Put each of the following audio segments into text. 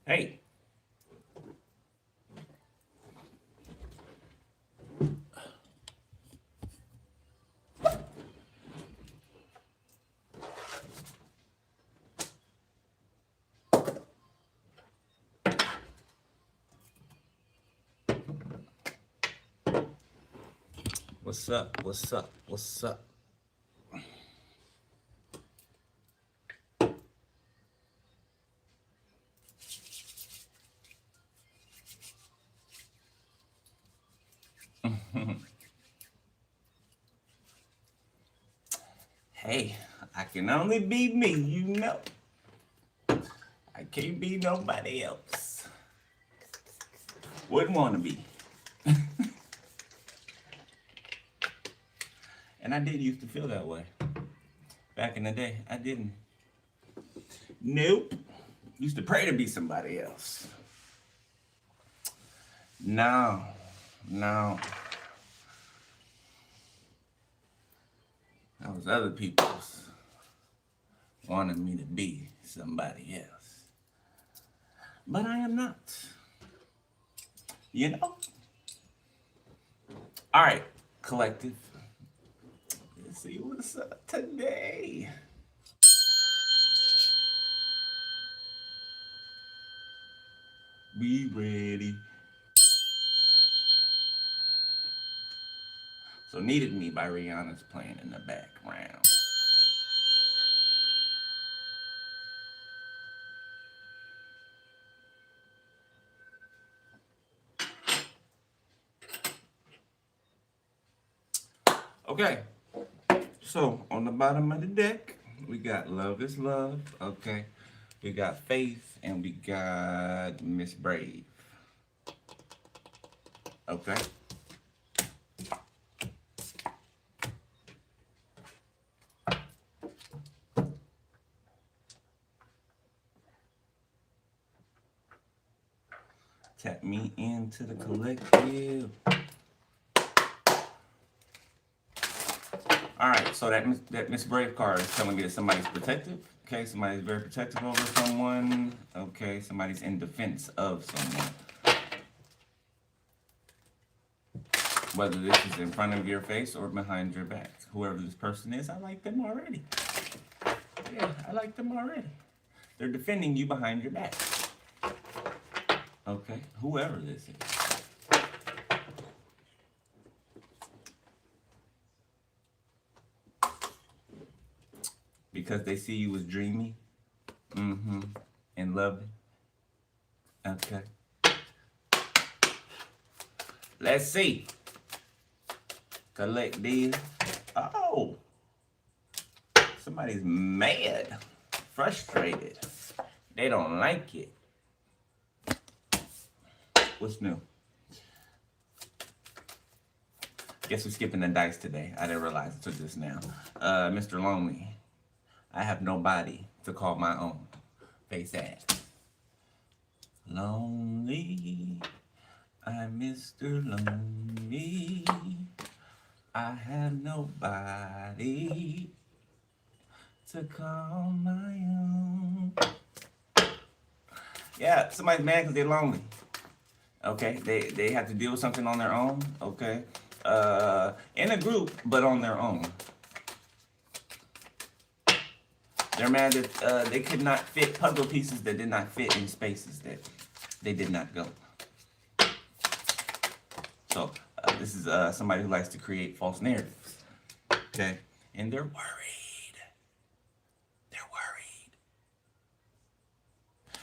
Hey. What's up? What's up? What's up? Hey, I can only be me, you know. I can't be nobody else. Wouldn't want to be. And I did used to feel that way. Back in the day, I didn't. Nope. Used to pray to be somebody else. No, no. That was other people's wanted me to be somebody else. But I am not. You know? All right, collective. Let's see what's up today. Be ready. So Needed Me by Rihanna's playing in the background. Okay, so on the bottom of the deck, we got Love is Love, okay? We got Faith, and we got Miss Brave. Okay? Tap me into the collective. All right, so that Miss Brave card is telling me that somebody's protective. Okay, somebody's very protective over someone. Okay, somebody's in defense of someone. Whether this is in front of your face or behind your back. Whoever this person is, I like them already. Yeah, I like them already. They're defending you behind your back. Okay, whoever this is. Because they see you as dreamy. And loving. Okay. Let's see. Collective. Oh. Somebody's mad. Frustrated. They don't like it. What's new? Guess we're skipping the dice today. I didn't realize until just now. Mr. Lonely. I have nobody to call my own. Face ass. Lonely. I'm Mr. Lonely. I have nobody to call my own. Yeah, somebody's mad because they're lonely. Okay, they have to deal with something on their own. Okay, in a group, but on their own. They're mad that they could not fit puzzle pieces that did not fit in spaces that they did not go. So this is somebody who likes to create false narratives. Okay, and they're worried. They're worried.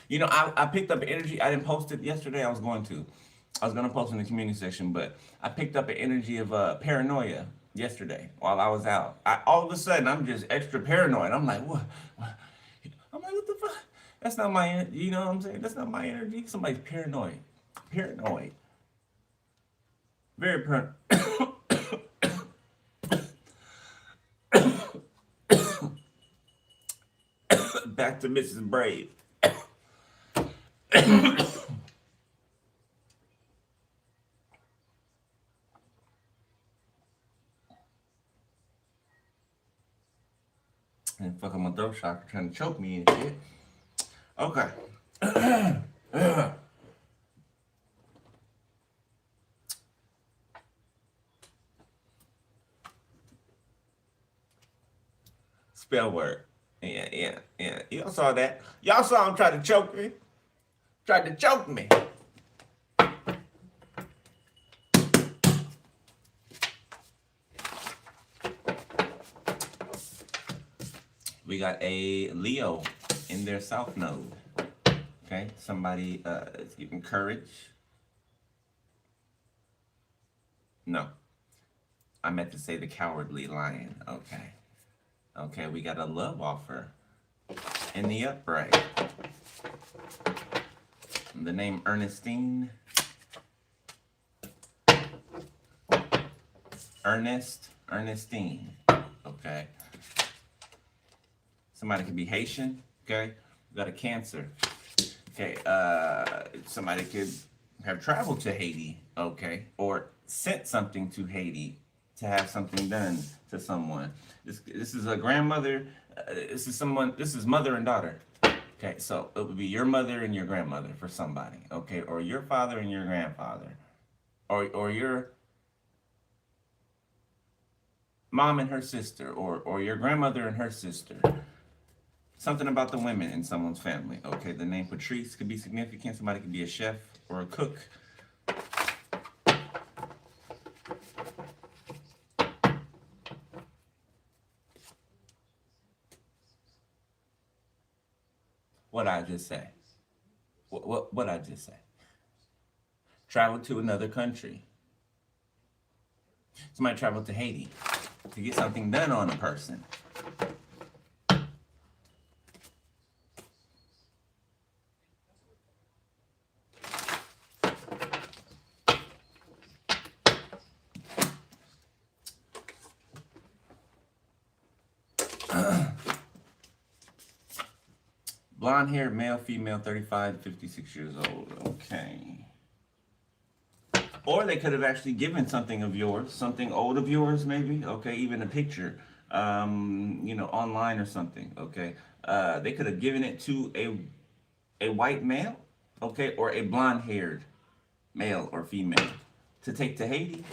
You know, I picked up energy. I didn't post it yesterday. I was going to post in the community section, but I picked up an energy of paranoia yesterday while I was out. All of a sudden, I'm just extra paranoid. I'm like, what? I'm like, what the fuck? That's not my energy. You know what I'm saying? That's not my energy. Somebody's paranoid. Paranoid. Very paranoid. Back to Mrs. Brave. And fucking my throat chakra trying to choke me and shit. Okay. Spell word. Yeah, yeah, yeah. Y'all saw that. Y'all saw him try to choke me. Tried to choke me. We got a Leo in their south node. Okay, somebody is giving courage. No, I meant to say the cowardly lion. Okay. Okay, we got a love offer in the upright. The name Ernestine. Ernestine. Okay. Somebody could be Haitian. Okay. We got a Cancer. Okay. Somebody could have traveled to Haiti. Okay. Or sent something to Haiti to have something done to someone. This is a grandmother. This is mother and daughter. Okay, so it would be your mother and your grandmother for somebody, okay, or your father and your grandfather, or your mom and her sister, or your grandmother and her sister. Something about the women in someone's family. Okay, the name Patrice could be significant. Somebody could be a chef or a cook. What I just say? What I just say? Travel to another country. Somebody traveled to Haiti to get something done on a person. Blonde hair, male, female, 35 to 56 years old. Okay. Or they could have actually given something of yours, something old of yours, maybe. Okay, even a picture, online or something. Okay. They could have given it to a white male, okay, or a blonde-haired male or female to take to Haiti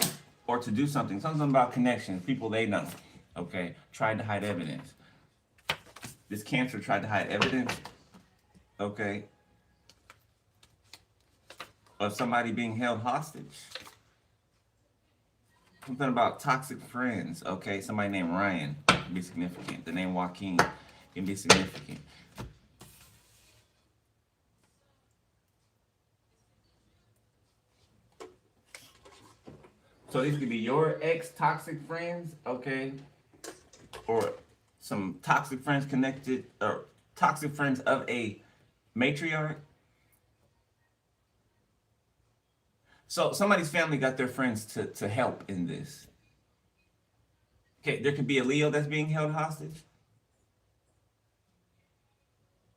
or to do something about connections, people they know. Okay, tried to hide evidence. This Cancer tried to hide evidence. Okay, of somebody being held hostage. Something about toxic friends. Okay, somebody named Ryan can be significant. The name Joaquin can be significant. So these could be your ex-toxic friends, okay, or some toxic friends connected, or toxic friends of a matriarch. So somebody's family got their friends to help in this. Okay, there could be a Leo that's being held hostage.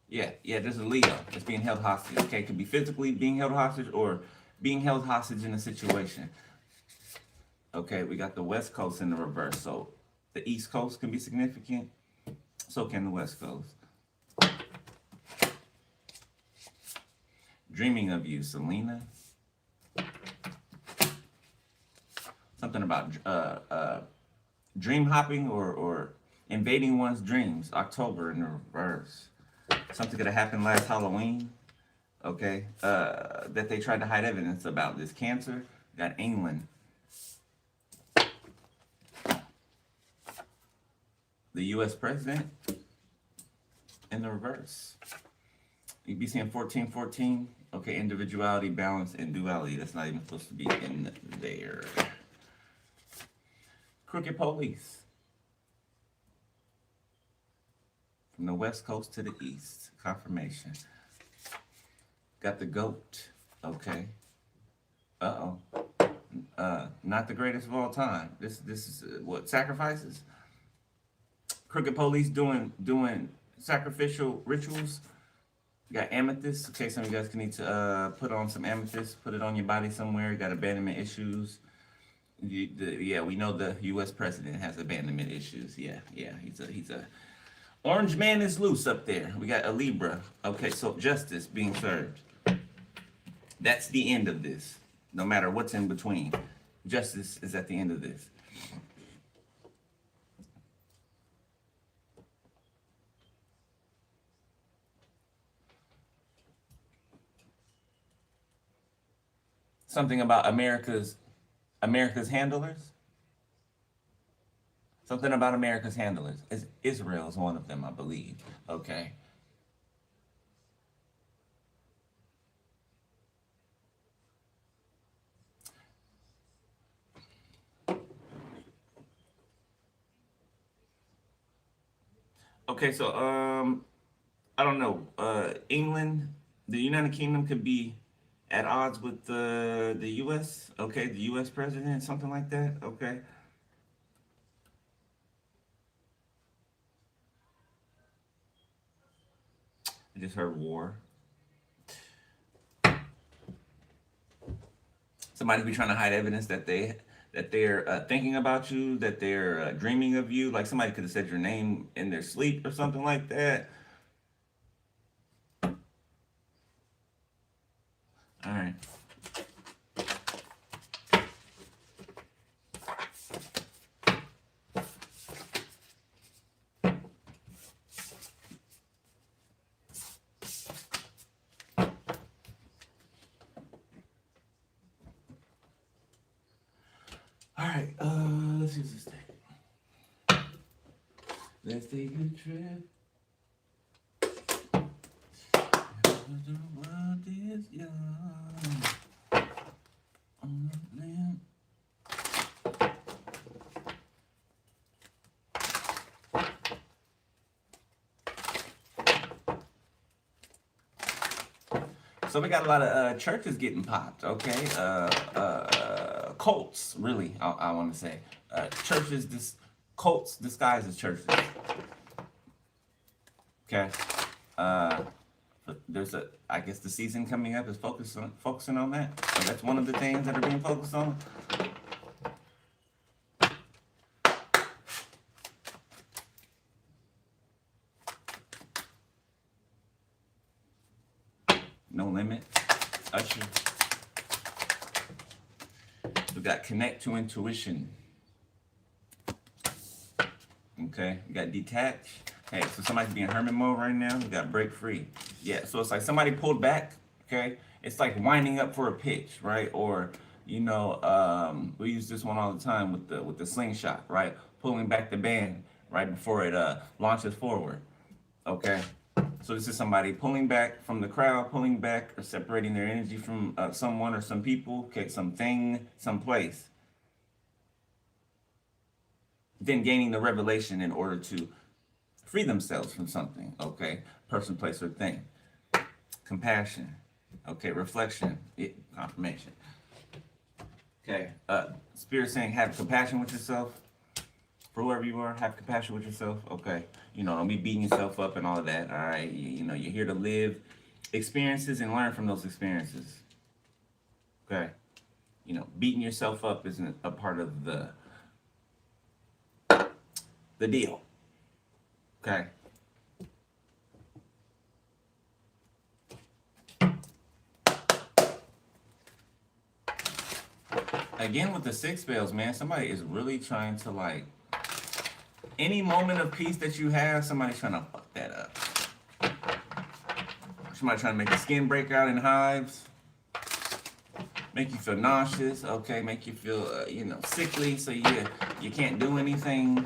Yeah, there's a Leo that's being held hostage. Okay, it could be physically being held hostage or being held hostage in a situation. Okay, we got the West Coast in the reverse. So the East Coast can be significant. So can the West Coast. Dreaming of you, Selena. Something about dream hopping or invading one's dreams. October in the reverse. Something could have happened last Halloween. Okay, that they tried to hide evidence about. This Cancer got England. The U.S. president in the reverse. You'd be seeing 1414. Okay, individuality, balance, and duality. That's not even supposed to be in there. Crooked police. From the West Coast to the East. Confirmation. Got the goat. Okay. Not the greatest of all time. This is what, sacrifices? Crooked police doing sacrificial rituals. You got amethyst. Okay, some of you guys can need to put on some amethyst. Put it on your body somewhere. You got abandonment issues. We know the U.S. president has abandonment issues. Yeah, he's a orange man is loose up there. We got a Libra. Okay, so justice being served. That's the end of this. No matter what's in between, justice is at the end of this. Something about America's handlers. Something about America's handlers. Israel is one of them, I believe. Okay. Okay, so I don't know. England, the United Kingdom could be at odds with the U.S. Okay, the U.S. president, something like that. Okay. I just heard war. Somebody be trying to hide evidence that they're thinking about you, that they're dreaming of you. Like somebody could have said your name in their sleep or something like that. All right. All right. Let's use this thing. Let's take a trip. The world is young. On the land. So we got a lot of churches getting popped, okay? Cults, really, I want to say. Churches, cults disguised as churches, okay? Uh, there's I guess the season coming up is focusing on that. So that's one of the things that are being focused on. No Limit, Usher. We got Connect to Intuition. Okay, we got Detach. Hey, so somebody's being hermit mode right now. We got Break Free. Yeah, so it's like somebody pulled back. Okay, it's like winding up for a pitch, right? Or we use this one all the time with the slingshot, right? Pulling back the band right before it launches forward. Okay, so this is somebody pulling back from the crowd, pulling back or separating their energy from someone or some people, okay, something, someplace. Then gaining the revelation in order to free themselves from something, okay, person, place, or thing. Compassion, okay, reflection, confirmation. Okay, Spirit saying have compassion with yourself. For whoever you are, have compassion with yourself. Okay, don't be beating yourself up and all of that. All right, you're here to live experiences and learn from those experiences. Okay, beating yourself up isn't a part of the deal. Okay. Again with the six bells, man, somebody is really trying to like any moment of peace that you have, somebody's trying to fuck that up. Somebody trying to make the skin break out in hives, make you feel nauseous, okay, make you feel sickly, so you can't do anything.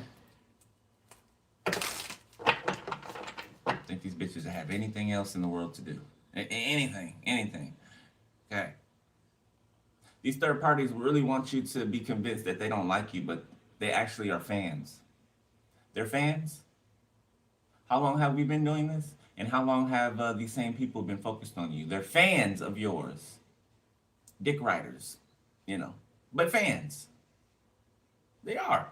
Think these bitches have anything else in the world to do? Anything. Okay. These third parties really want you to be convinced that they don't like you, but they actually are fans. They're fans. How long have we been doing this? And how long have these same people been focused on you? They're fans of yours. Dick riders, but fans. They are.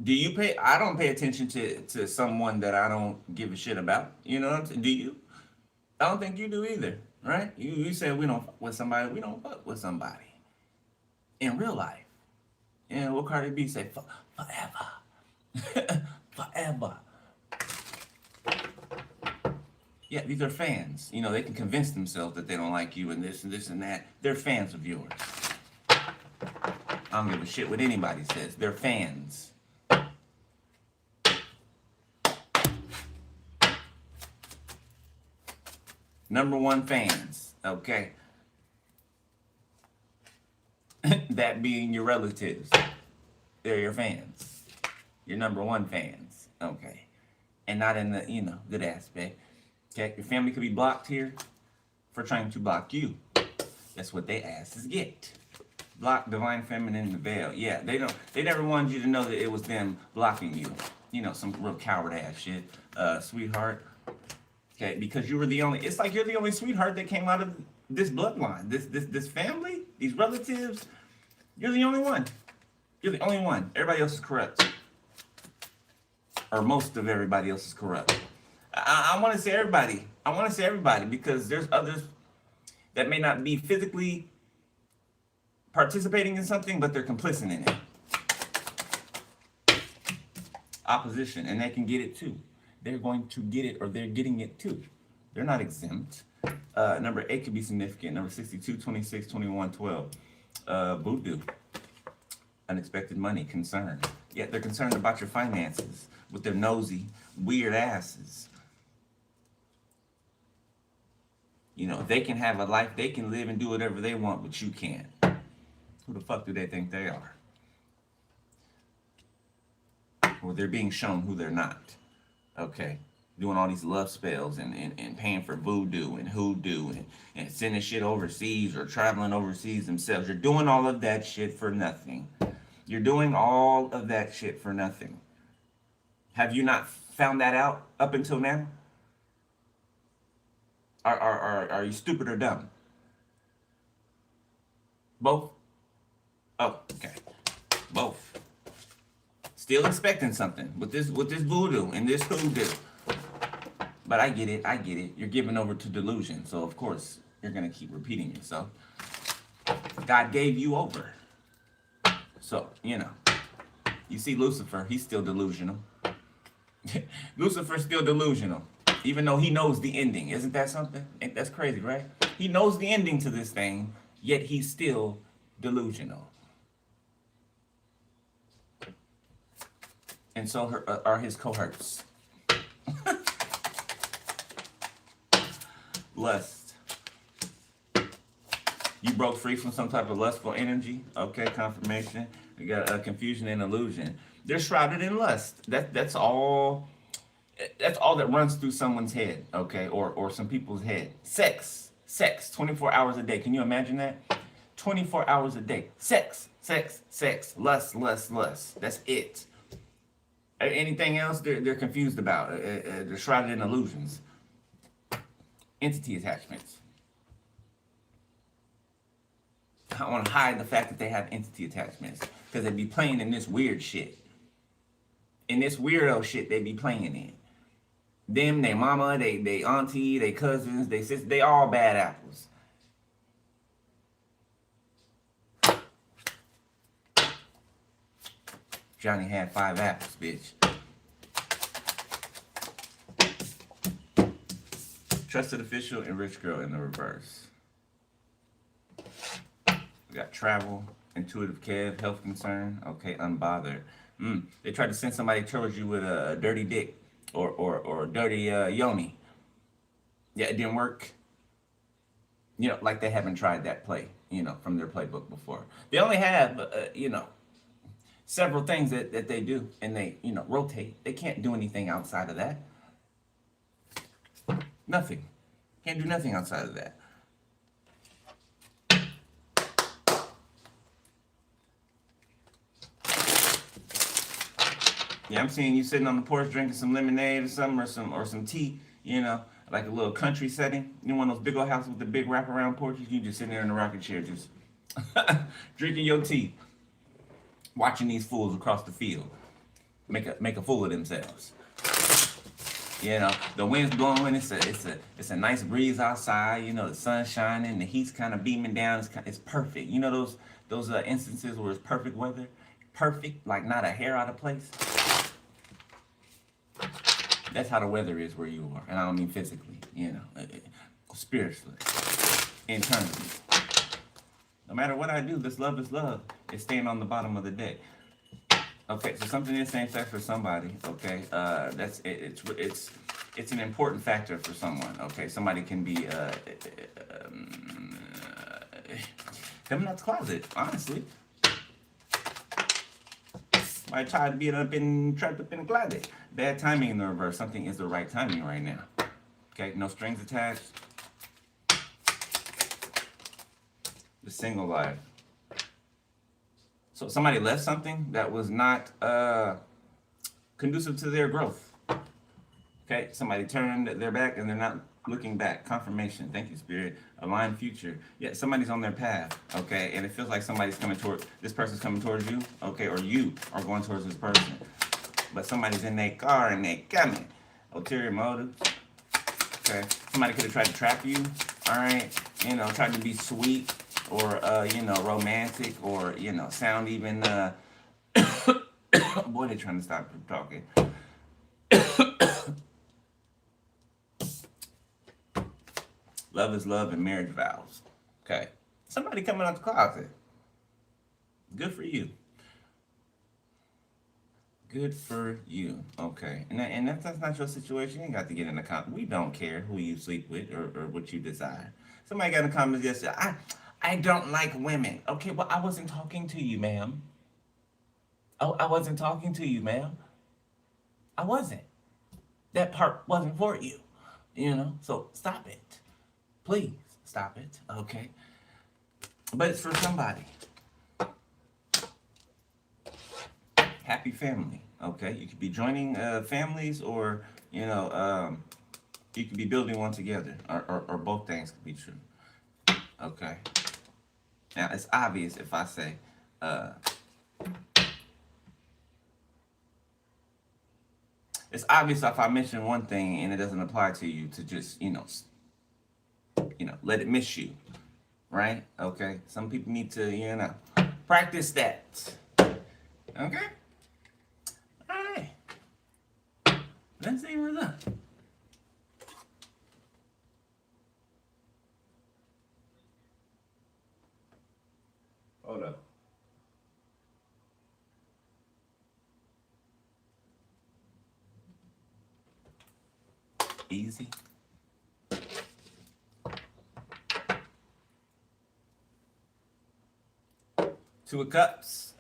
Do you pay? I don't pay attention to someone that I don't give a shit about. You know what I'm saying? Do you? I don't think you do either, right? You said we don't fuck with somebody. We don't fuck with somebody in real life. And what Cardi B say? Forever. Forever. Yeah, these are fans. You know, they can convince themselves that they don't like you and this and that. They're fans of yours. I don't give a shit what anybody says. They're fans. Number one fans, okay? That being your relatives. They're your fans. Your number one fans, okay? And not in the, good aspect. Okay, your family could be blocked here for trying to block you. That's what they asses get. Block divine feminine in the veil. Yeah, they never wanted you to know that it was them blocking you. Some real coward ass shit. Sweetheart. Okay, because you were the only, it's like you're the only sweetheart that came out of this bloodline, this family, these relatives. You're the only one. You're the only one. Everybody else is corrupt. Or most of everybody else is corrupt. I want to say everybody. I want to say everybody because there's others that may not be physically participating in something, but they're complicit in it. Opposition, and they can get it too. They're going to get it, or they're getting it too. They're not exempt. Number 8 could be significant. Number 62, 26, 21, 12. Voodoo. Unexpected money, concern. Yeah, they're concerned about your finances with their nosy, weird asses. They can have a life, they can live and do whatever they want, but you can't. Who the fuck do they think they are? Or they're being shown who they're not. Okay? Doing all these love spells and paying for voodoo and hoodoo and sending shit overseas or traveling overseas themselves. You're doing all of that shit for nothing. You're doing all of that shit for nothing. Have you not found that out up until now? Are you stupid or dumb? Both? Oh, okay. Both. Still expecting something with this voodoo and this hoodoo. But I get it. You're giving over to delusion, so of course you're gonna keep repeating yourself. God gave you over. So, you see Lucifer, he's still delusional. Lucifer's still delusional, even though he knows the ending. Isn't that something? That's crazy, right? He knows the ending to this thing, yet he's still delusional. And so are his cohorts. Lust. You broke free from some type of lustful energy. Okay, confirmation. We got confusion and illusion. They're shrouded in lust. That's all. That's all that runs through someone's head. Okay, or some people's head. Sex. 24 hours a day. Can you imagine that? 24 hours a day. Sex. Lust. That's it. Anything else they're confused about. They're shrouded in illusions. Entity attachments. I want to hide the fact that they have entity attachments because they be playing in this weird shit. In this weirdo shit they be playing in. Them, they mama, they auntie, they cousins, they sister, they all bad apples. Johnny had 5 apples, bitch. Trusted official and rich girl in the reverse. We got travel, intuitive Kev, health concern. Okay, unbothered. They tried to send somebody towards you with a dirty dick or dirty yoni. Yeah, it didn't work. Like they haven't tried that play, from their playbook before. They only have, several things that they do, and they, rotate. They can't do anything outside of that. Nothing. Can't do nothing outside of that. Yeah, I'm seeing you sitting on the porch drinking some lemonade or something, or some tea, like a little country setting. One of those big old houses with the big wraparound porches. You just sitting there in a rocking chair, just drinking your tea, watching these fools across the field make a fool of themselves. The wind's blowing. It's a nice breeze outside. The sun's shining, the heat's kind of beaming down. It's perfect. Those instances where it's perfect weather, perfect, like not a hair out of place. That's how the weather is where you are. And I don't mean physically, spiritually, internally. No matter what I do, this love is love. It's staying on the bottom of the deck. Okay, so something is same sex for somebody. Okay, that's it, it's an important factor for someone. Okay, somebody can be coming out the closet. Honestly, might try to be trapped up in the closet. Bad timing in the reverse. Something is the right timing right now. Okay, no strings attached. The single life. So somebody left something that was not conducive to their growth. Okay, somebody turned their back and they're not looking back. Confirmation. Thank you, Spirit. Aligned future. Yeah, somebody's on their path. Okay, and it feels like somebody's coming toward this person's coming towards you. Okay, or you are going towards this person. But somebody's in their car and they're coming. Ulterior motives. Okay, somebody could have tried to trap you. All right, tried to be sweet. Or romantic, or sound even boy, they're trying to stop from talking. Love is love and marriage vows. Okay. Somebody coming out the closet. Good for you. Good for you. Okay. And if that's not your situation, you ain't got to get in the comment. We don't care who you sleep with or what you desire. Somebody got in the comments yesterday. I don't like women. Okay, well, I wasn't talking to you, ma'am. Oh, I wasn't talking to you, ma'am. I wasn't. That part wasn't for you. So stop it. Please stop it. Okay. But it's for somebody. Happy family. Okay. You could be joining families, or, you could be building one together, or both things could be true. Okay. Now, it's obvious if I say, it's obvious if I mention one thing and it doesn't apply to you to just, let it miss you, right? Okay? Some people need to, practice that. Okay? All right. Let's see what's up. Hold up. Easy. Two of Cups.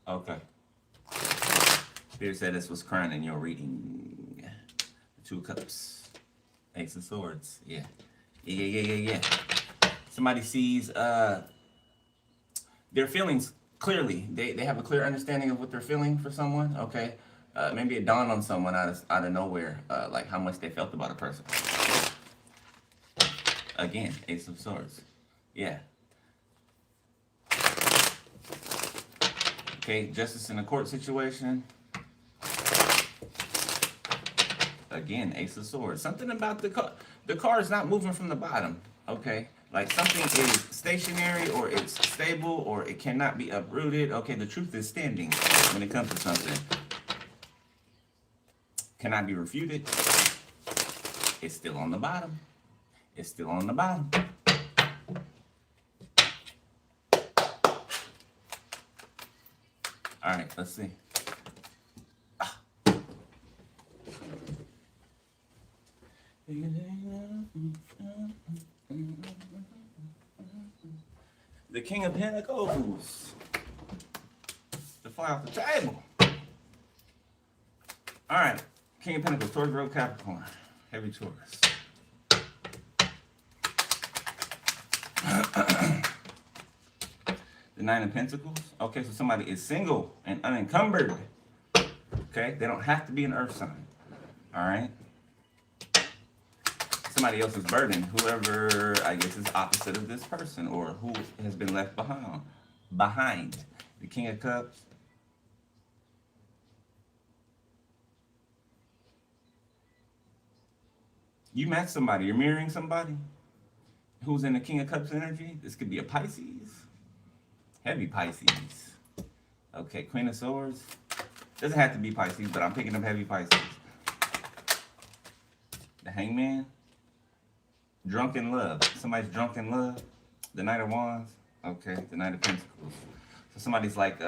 Okay. Spirit said this was current in your reading. Two of Cups. Ace of Swords. Yeah. Yeah. Somebody sees their feelings clearly. They have a clear understanding of what they're feeling for someone. Okay. Maybe it dawned on someone out of nowhere, like how much they felt about a person. Again, Ace of Swords. Yeah. Okay, justice in a court situation. Again, Ace of Swords. Something about the car. The car is not moving from the bottom. Okay, like something is stationary, or it's stable, or it cannot be uprooted. Okay, the truth is standing when it comes to something. Cannot be refuted. It's still on the bottom. It's still on the bottom. All right, let's see. The King of Pentacles. To fly off the table. All right, King of Pentacles, Taurus, Virgo, Capricorn. Heavy Taurus. The Nine of Pentacles. Okay, so somebody is single and unencumbered. Okay, they don't have to be an earth sign. All right. Somebody else's burden, whoever I guess is opposite of this person, or who has been left behind. The King of Cups. You met somebody, you're mirroring somebody who's in the King of Cups energy. This could be a Pisces. Heavy Pisces. Okay, Queen of Swords. Doesn't have to be Pisces, but I'm picking up heavy Pisces. The Hangman. Drunk in love. Somebody's drunk in love. The Knight of Wands. Okay. The Knight of Pentacles. So somebody's like,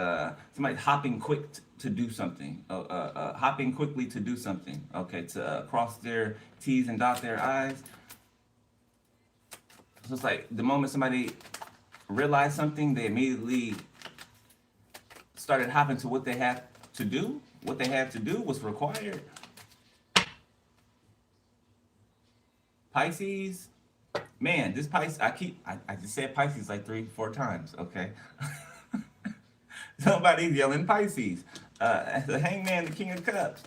somebody's hopping quick to do something. Hopping quickly to do something. Okay. To cross their T's and dot their I's. So it's like the moment somebody realized something, they immediately started hopping to what they had to do. What they had to do was required. Pisces, man, this Pisces, I just said Pisces like 3-4 times, okay? Somebody's yelling Pisces. The Hangman, the King of Cups.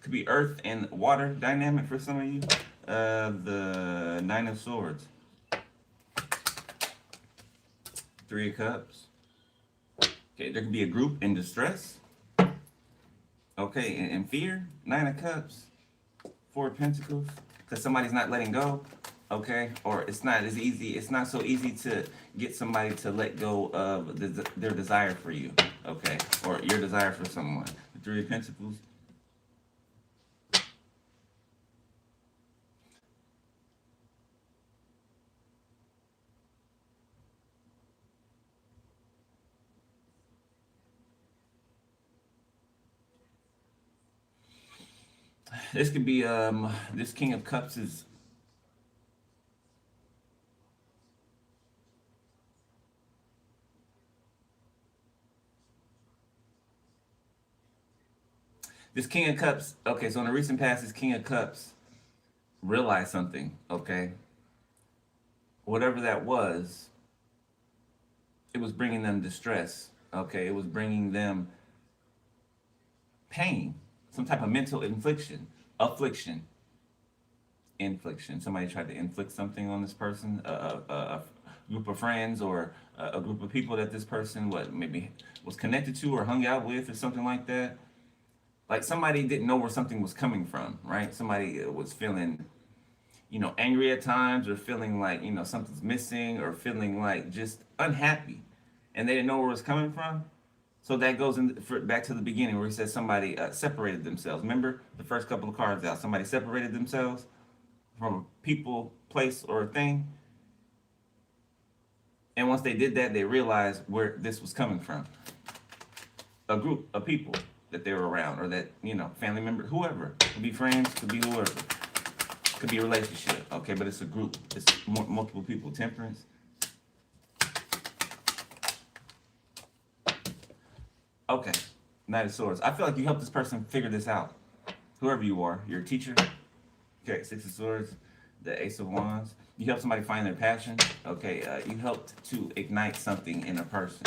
Could be earth and water dynamic for some of you. The Nine of Swords. Three of Cups. Okay, there could be a group in distress. Okay, in fear. Nine of Cups. Four of Pentacles. Because somebody's not letting go. Okay, or it's not as easy. It's not so easy to get somebody to let go of their desire for you. Okay, or your desire for someone. The Three of Pentacles. This could be this King of Cups is this King of Cups. Okay, so in the recent past, this King of Cups realized something. Okay, whatever that was, it was bringing them distress. Okay, it was bringing them pain, some type of mental affliction. Somebody tried to inflict something on this person, a group of friends or a group of people that this person maybe was connected to or hung out with or something like that. Like somebody didn't know where something was coming from, right? Somebody was feeling, angry at times or feeling like, something's missing or feeling like just unhappy, and they didn't know where it was coming from. So that goes back to the beginning where he says somebody separated themselves. Remember the first couple of cards out? Somebody separated themselves from a people, place, or a thing. And once they did that, they realized where this was coming from. A group of people that they were around, or that, family member, whoever. Could be friends, could be whoever. Could be a relationship, okay? But it's a group. It's multiple people. Temperance. Okay, Knight of Swords. I feel like you helped this person figure this out. Whoever you are, you're a teacher. Okay, Six of Swords, the Ace of Wands. You help somebody find their passion. Okay, you helped to ignite something in a person.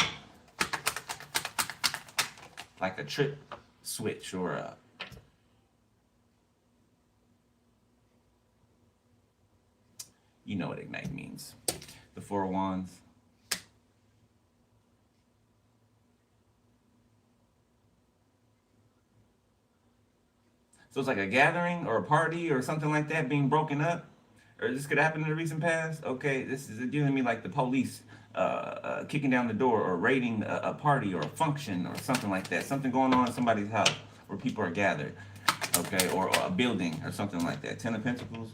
Like a trip switch or a... You know what ignite means. The Four of Wands. So it's like a gathering or a party or something like that being broken up. Or this could happen in the recent past. Okay, this is giving me like the police kicking down the door or raiding a party or a function or something like that. Something going on in somebody's house where people are gathered. Okay, or a building or something like that. Ten of Pentacles.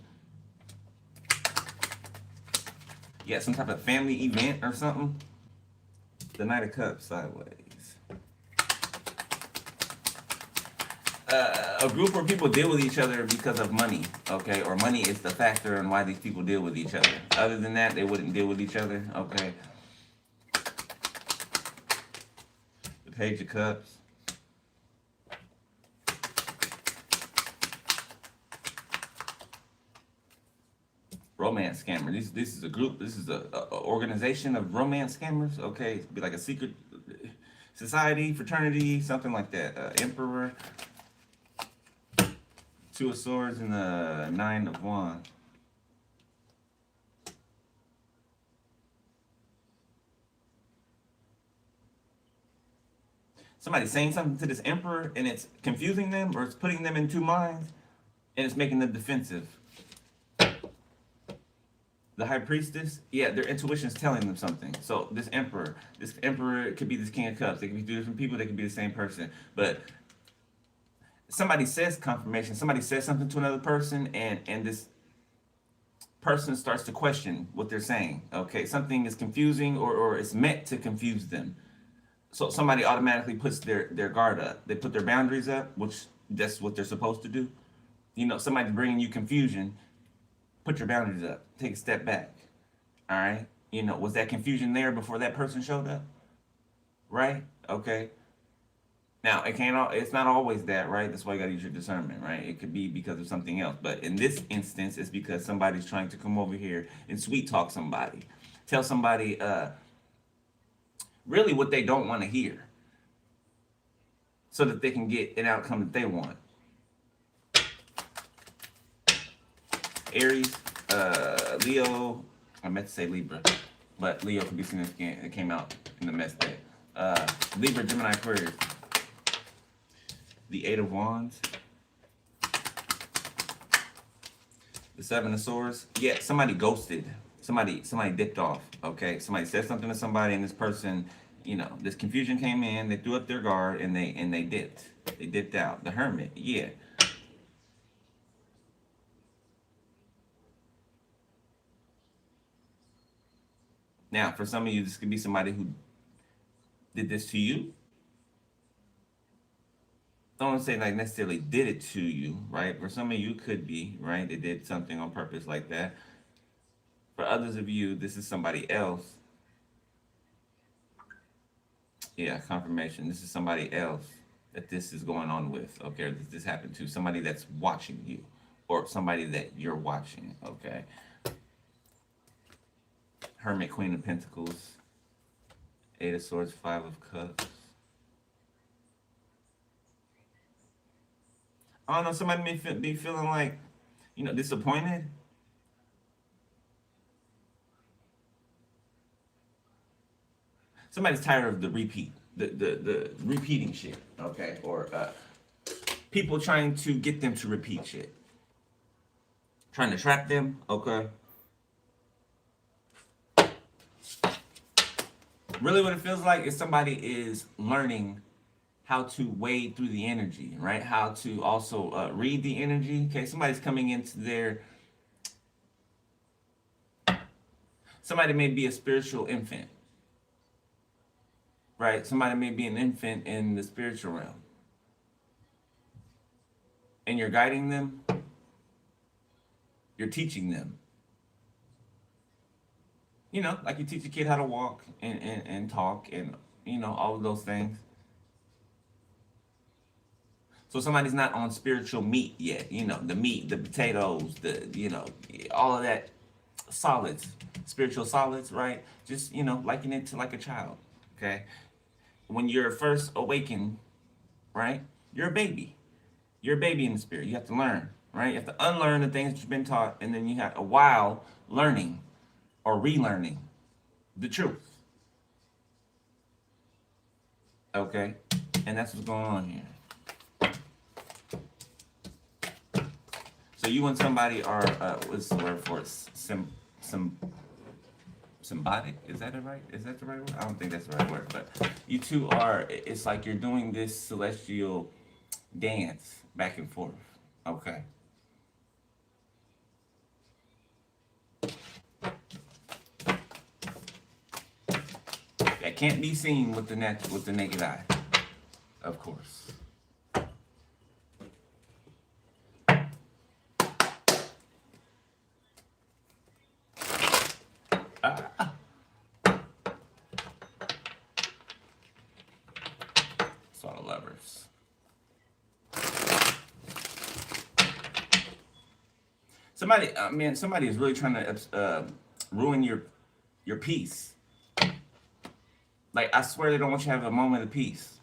Yeah, some type of family event or something. The Knight of Cups sideways. A group where people deal with each other because of money, okay? Or money is the factor in why these people deal with each other. Other than that, they wouldn't deal with each other, okay? The Page of Cups. Romance scammer. This is a group. This is a organization of romance scammers, okay? It'd be like a secret society, fraternity, something like that. Emperor. Two of Swords and the Nine of Wands. Somebody's saying something to this Emperor and it's confusing them or it's putting them in two minds and it's making them defensive. The high priestess, yeah, their intuition is telling them something. So this emperor could be this king of cups. They could be two different people. They could be the same person. But somebody says confirmation. Somebody says something to another person, and this person starts to question what they're saying. Okay, something is confusing, or it's meant to confuse them. So somebody automatically puts their guard up. They put their boundaries up, which that's what they're supposed to do. You know, somebody's bringing you confusion. Put your boundaries up. Take a step back. All right. You know, was that confusion there before that person showed up? Right. Okay. Now it can't. It's not always that, right? That's why you got to use your discernment, right? It could be because of something else, but in this instance, it's because somebody's trying to come over here and sweet talk somebody, tell somebody really what they don't want to hear, so that they can get an outcome that they want. Aries, Leo. I meant to say Libra, but Leo could be significant. It came out in the mess day. Libra, Gemini, Aquarius. The Eight of Wands. The Seven of Swords. Yeah, somebody ghosted. Somebody dipped off. Okay, somebody said something to somebody, and this person, you know, this confusion came in. They threw up their guard, and they dipped. They dipped out. The Hermit. Yeah. Now, for some of you, this could be somebody who did this to you. I don't want to say like necessarily did it to you, right? For some of you, could be, right? They did something on purpose like that. For others of you, this is somebody else. Yeah, confirmation. This is somebody else that this is going on with, okay? Or this happened to somebody that's watching you, or somebody that you're watching, okay? Hermit, Queen of Pentacles, Eight of Swords, Five of Cups. I don't know, somebody may be feeling like, you know, disappointed. Somebody's tired of the repeating shit, okay? Or people trying to get them to repeat shit. Trying to trap them, okay? Really what it feels like is somebody is learning how to wade through the energy, right? How to also read the energy. Okay, somebody's coming into their... Somebody may be a spiritual infant, right? Somebody may be an infant in the spiritual realm. And you're guiding them. You're teaching them. You know, like you teach a kid how to walk and talk and, you know, all of those things. So somebody's not on spiritual meat yet, you know, the meat, the potatoes, the, you know, all of that solids, spiritual solids, right? Just, you know, liken it to like a child, okay? When you're first awakened, right? You're a baby. You're a baby in the spirit. You have to learn, right? You have to unlearn the things that you've been taught, and then you have a while learning or relearning the truth. Okay? And that's what's going on here. So you and somebody are, what's the word for it? Symbiotic? Is that it right? Is that the right word? I don't think that's the right word. But you two are, it's like you're doing this celestial dance back and forth. Okay. That can't be seen with the naked eye, of course. Sort of lovers. Somebody is really trying to ruin your peace. Like, I swear they don't want you to have a moment of peace.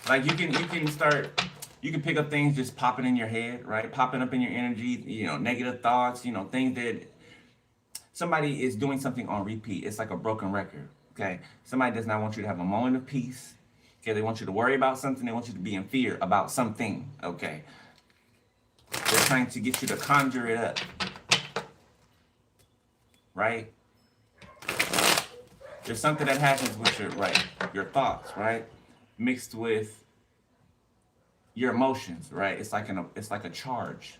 Like, you can pick up things just popping in your head, right? Popping up in your energy, you know, negative thoughts, you know, things that somebody is doing something on repeat. It's like a broken record, okay? Somebody does not want you to have a moment of peace. Okay, they want you to worry about something. They want you to be in fear about something, okay? They're trying to get you to conjure it up. right? There's something that happens with your thoughts, right? Mixed with your emotions, right? It's like a charge.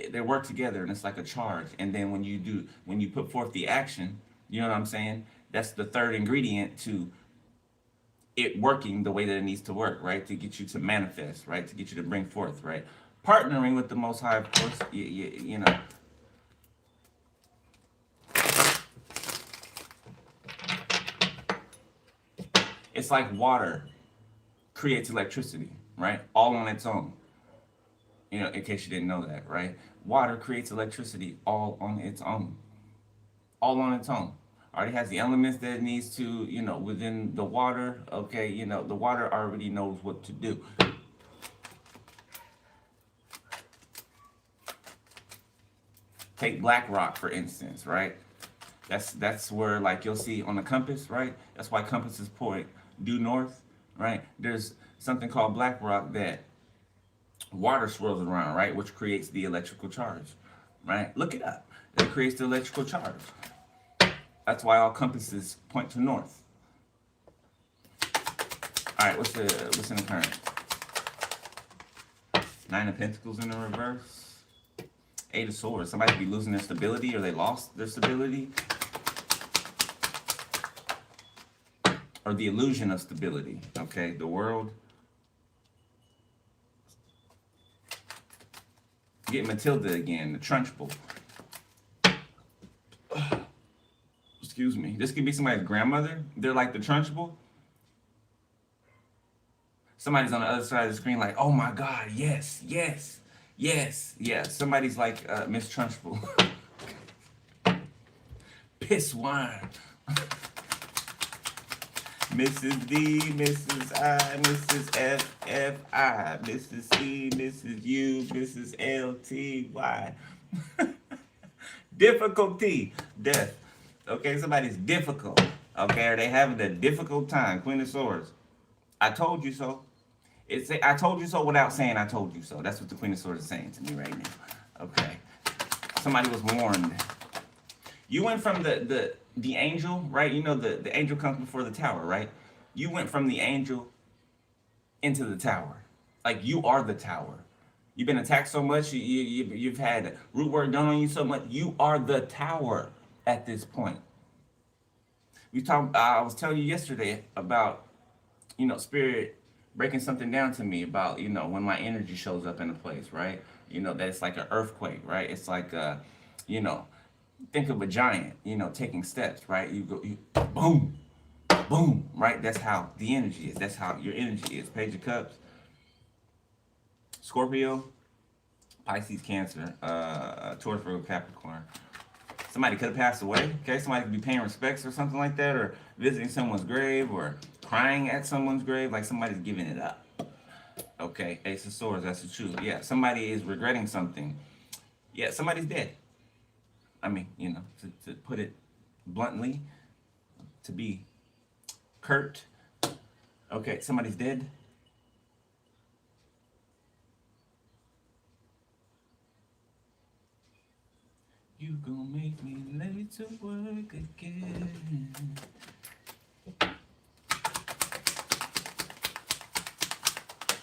They work together, and it's like a charge. And then when you put forth the action, you know what I'm saying? That's the third ingredient to it working the way that it needs to work, right? To get you to manifest, right? To get you to bring forth, right? Partnering with the Most High, of course, you know. It's like water creates electricity, right? All on its own. You know, in case you didn't know that, right? Water creates electricity all on its own. All on its own. Already has the elements that it needs to, you know, within the water. Okay, you know, the water already knows what to do. Take black rock, for instance, right? That's where, like, you'll see on the compass, right? That's why compasses point due north, right? There's something called black rock that water swirls around, right? Which creates the electrical charge, right? Look it up. It creates the electrical charge. That's why all compasses point to north. All right, what's in the current? Nine of Pentacles in the reverse. Eight of Swords. Somebody could be losing their stability, or they lost their stability, or the illusion of stability. Okay, the World. Get Matilda again, the Trunchbull. Excuse me. This could be somebody's grandmother. They're like the Trunchbull. Somebody's on the other side of the screen like, oh my God, yes, yes, yes, yeah. Somebody's like Miss Trunchbull. Piss wine. Mrs. D, Mrs. I, Mrs. F, F, I, Mrs. C, Mrs. U, Mrs. L, T, Y. Difficulty, death. Okay, somebody's difficult. Okay, are they having a difficult time? Queen of Swords. I told you so. I told you so without saying I told you so. That's what the Queen of Swords is saying to me right now. Okay. Somebody was warned. You went from the angel, right? You know the angel comes before the tower, right? You went from the angel into the tower. Like, you are the tower. You've been attacked so much. You've had root work done on you so much. You are the tower at this point. I was telling you yesterday about, you know, spirit breaking something down to me about, you know, when my energy shows up in a place, right? You know, that it's like an earthquake, right? It's like, you know, think of a giant, you know, taking steps, right? You boom, boom, right? That's how the energy is. That's how your energy is. Page of Cups, Scorpio, Pisces, Cancer, Taurus, Virgo, Capricorn. Somebody could have passed away, okay? Somebody could be paying respects or something like that, or visiting someone's grave, or crying at someone's grave, like somebody's giving it up. Okay, Ace of Swords, that's the truth. Yeah, somebody is regretting something. Yeah, somebody's dead. I mean, you know, to put it bluntly, to be curt. Okay, somebody's dead. You gonna make me late to work again.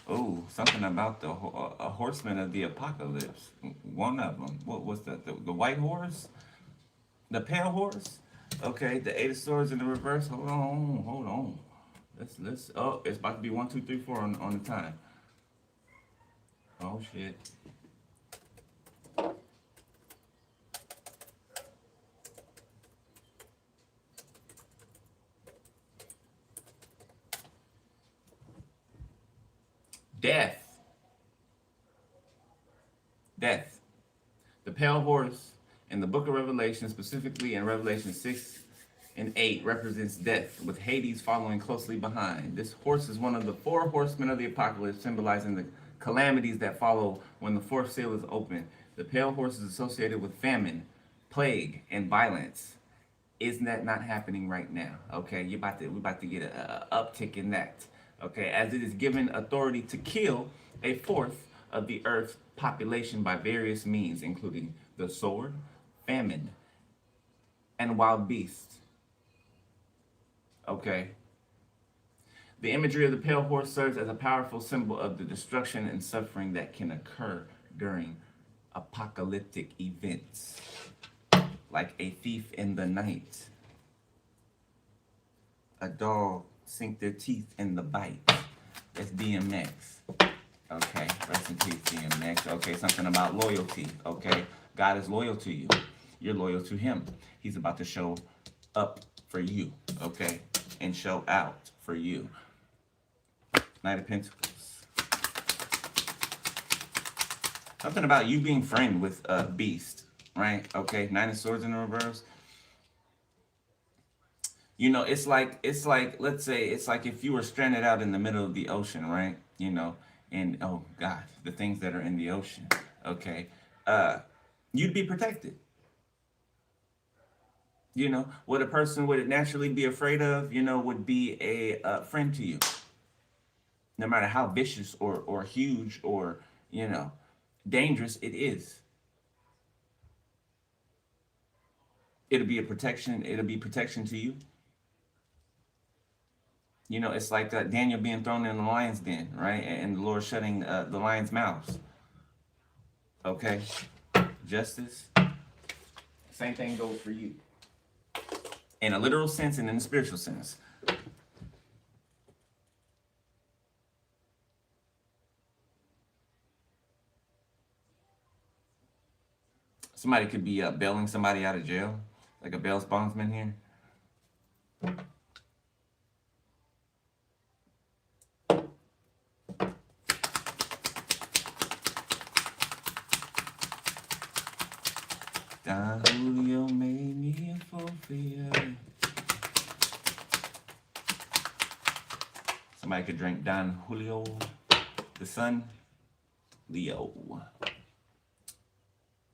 Oh, something about a horseman of the apocalypse. One of them. What was that? The white horse? The pale horse? Okay, the Eight of Swords in the reverse. Hold on. Let's. Oh, it's about to be 1, 2, 3, 4 on the time. Oh shit. Death. The pale horse in the book of Revelation, specifically in Revelation 6 and 8, represents death, with Hades following closely behind. This horse is one of the 4 horsemen of the apocalypse, symbolizing the calamities that follow when the 4th seal is opened. The pale horse is associated with famine, plague, and violence. Isn't that not happening right now? Okay, we're about to get an uptick in that. Okay, as it is given authority to kill a fourth of the earth's population by various means, including the sword, famine, and wild beasts. Okay. The imagery of the pale horse serves as a powerful symbol of the destruction and suffering that can occur during apocalyptic events, like a thief in the night, a dog sink their teeth in the bite. That's DMX. Okay, rest in peace, DMX. Okay, something about loyalty. Okay, God is loyal to you. You're loyal to Him. He's about to show up for you. Okay, and show out for you. Knight of Pentacles. Something about you being friend with a beast, right? Okay, Nine of Swords in the reverse. You know, it's like, let's say, it's like if you were stranded out in the middle of the ocean, right? You know, and oh God, the things that are in the ocean, okay? You'd be protected. You know, what a person would naturally be afraid of, you know, would be a friend to you. No matter how vicious or huge or, you know, dangerous it is. It'll be a protection. It'll be protection to you. You know, it's like Daniel being thrown in the lion's den, right? And the Lord shutting the lion's mouths. Okay? Justice. Same thing goes for you. In a literal sense and in a spiritual sense. Somebody could be bailing somebody out of jail, like a bail bondsman here. Don Julio made me a fulfill. Somebody could drink Don Julio, the sun, Leo.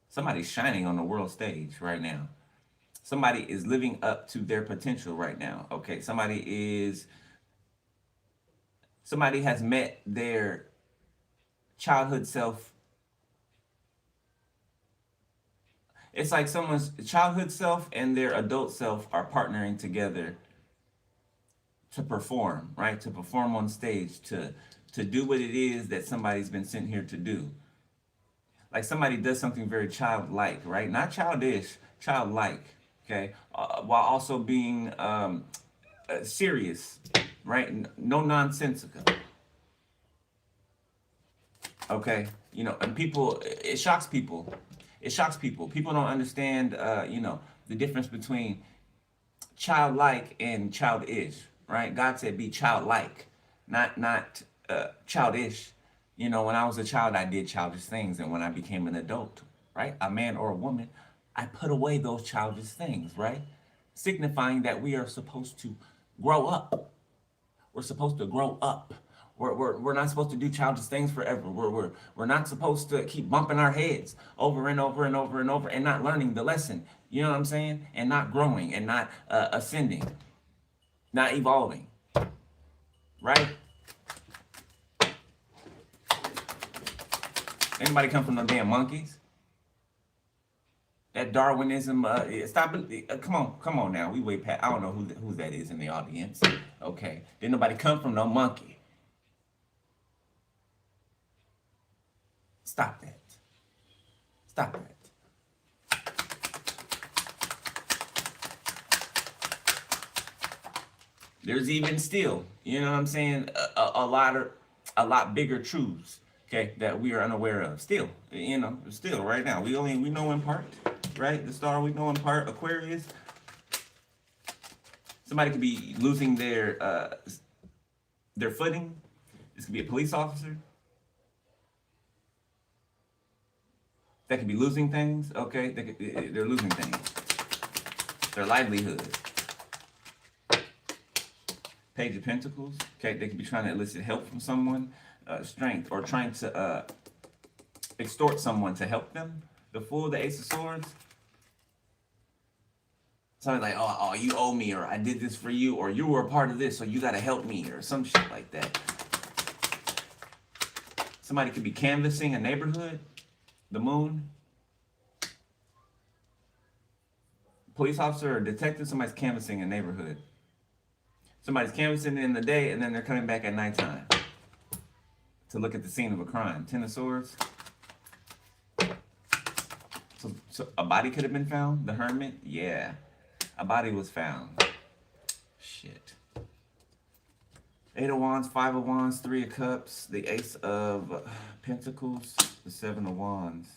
Somebody's shining on the world stage right now. Somebody is living up to their potential right now. Okay, somebody has met their childhood self. It's like someone's childhood self and their adult self are partnering together to perform, right? To perform on stage, to do what it is that somebody's been sent here to do. Like somebody does something very childlike, right? Not childish, childlike, okay? While also being serious, right? No nonsensical. Okay? You know, and people, it shocks people. It shocks people. People don't understand, you know, the difference between childlike and childish, right? God said be childlike, not childish. You know, when I was a child, I did childish things. And when I became an adult, right, a man or a woman, I put away those childish things, right? Signifying that we are supposed to grow up. We're supposed to grow up. We're not supposed to do childish things forever. We're not supposed to keep bumping our heads over and over and over and over and not learning the lesson. You know what I'm saying? And not growing and not ascending, not evolving, right? Anybody come from no damn monkeys? That Darwinism, stop it. Come on now. We way past. I don't know who that is in the audience. Okay. Didn't nobody come from no monkey. Stop that. Stop that. There's even still, you know what I'm saying, a lot bigger truths, okay, that we are unaware of. Still, you know, still right now. We know in part, right? The star we know in part, Aquarius. Somebody could be losing their footing. This could be a police officer. That could be losing things, okay? They're losing things. Their livelihood. Page of Pentacles, okay? They could be trying to elicit help from someone, strength, or trying to extort someone to help them. The Fool, the Ace of Swords. Something like, oh, you owe me, or I did this for you, or you were a part of this, so you gotta help me, or some shit like that. Somebody could be canvassing a neighborhood. The Moon. Police officer or detective, somebody's canvassing a neighborhood. Somebody's canvassing in the day, and then they're coming back at nighttime to look at the scene of a crime. Ten of Swords. So a body could have been found? The Hermit? Yeah. A body was found. Shit. Eight of Wands, Five of Wands, Three of Cups, the Ace of Pentacles, the Seven of Wands.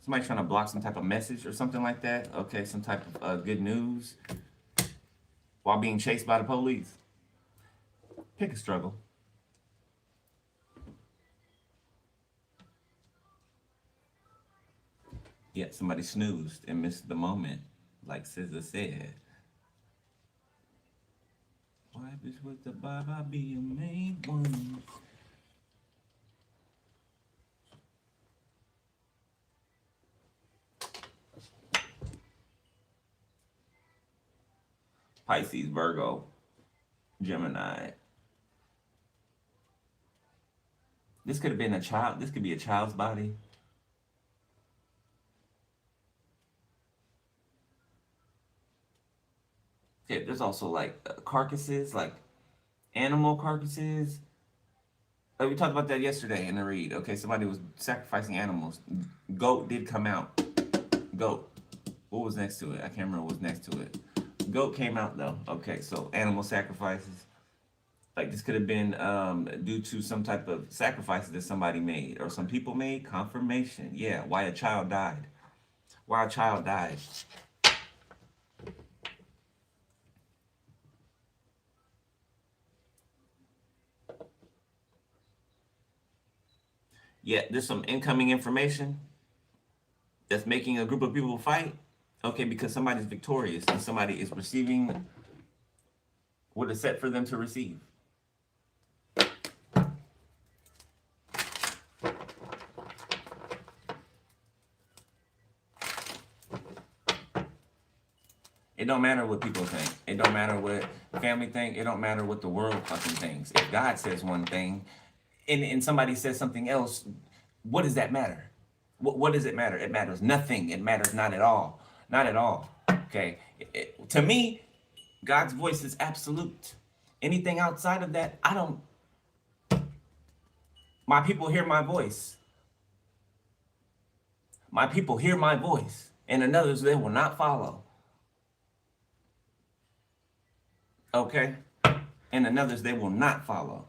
Somebody trying to block some type of message or something like that. Okay, some type of good news while being chased by the police. Pick a struggle. Yeah, somebody snoozed and missed the moment, like SZA said. Why bitch with the vibe, I be a main one. Pisces, Virgo, Gemini. This could have been a child. This could be a child's body. Yeah, there's also like carcasses, like animal carcasses. We talked about that yesterday in the read. Okay, somebody was sacrificing animals. Goat did come out. Goat. What was next to it? I can't remember what was next to it. Goat came out though. Okay, so animal sacrifices. Like this could have been due to some type of sacrifices that somebody made or some people made. Confirmation. Yeah, why a child died. Why a child died. Yeah, there's some incoming information that's making a group of people fight. Okay, because somebody's victorious and somebody is receiving what is set for them to receive. It don't matter what people think. It don't matter what family think. It don't matter what the world fucking thinks. If God says one thing and somebody says something else, what does that matter? What does it matter? It matters nothing. It matters not at all. Not at all. Okay. To me, God's voice is absolute. Anything outside of that, I don't. My people hear my voice. My people hear my voice, and another's they will not follow. Okay? And another's they will not follow.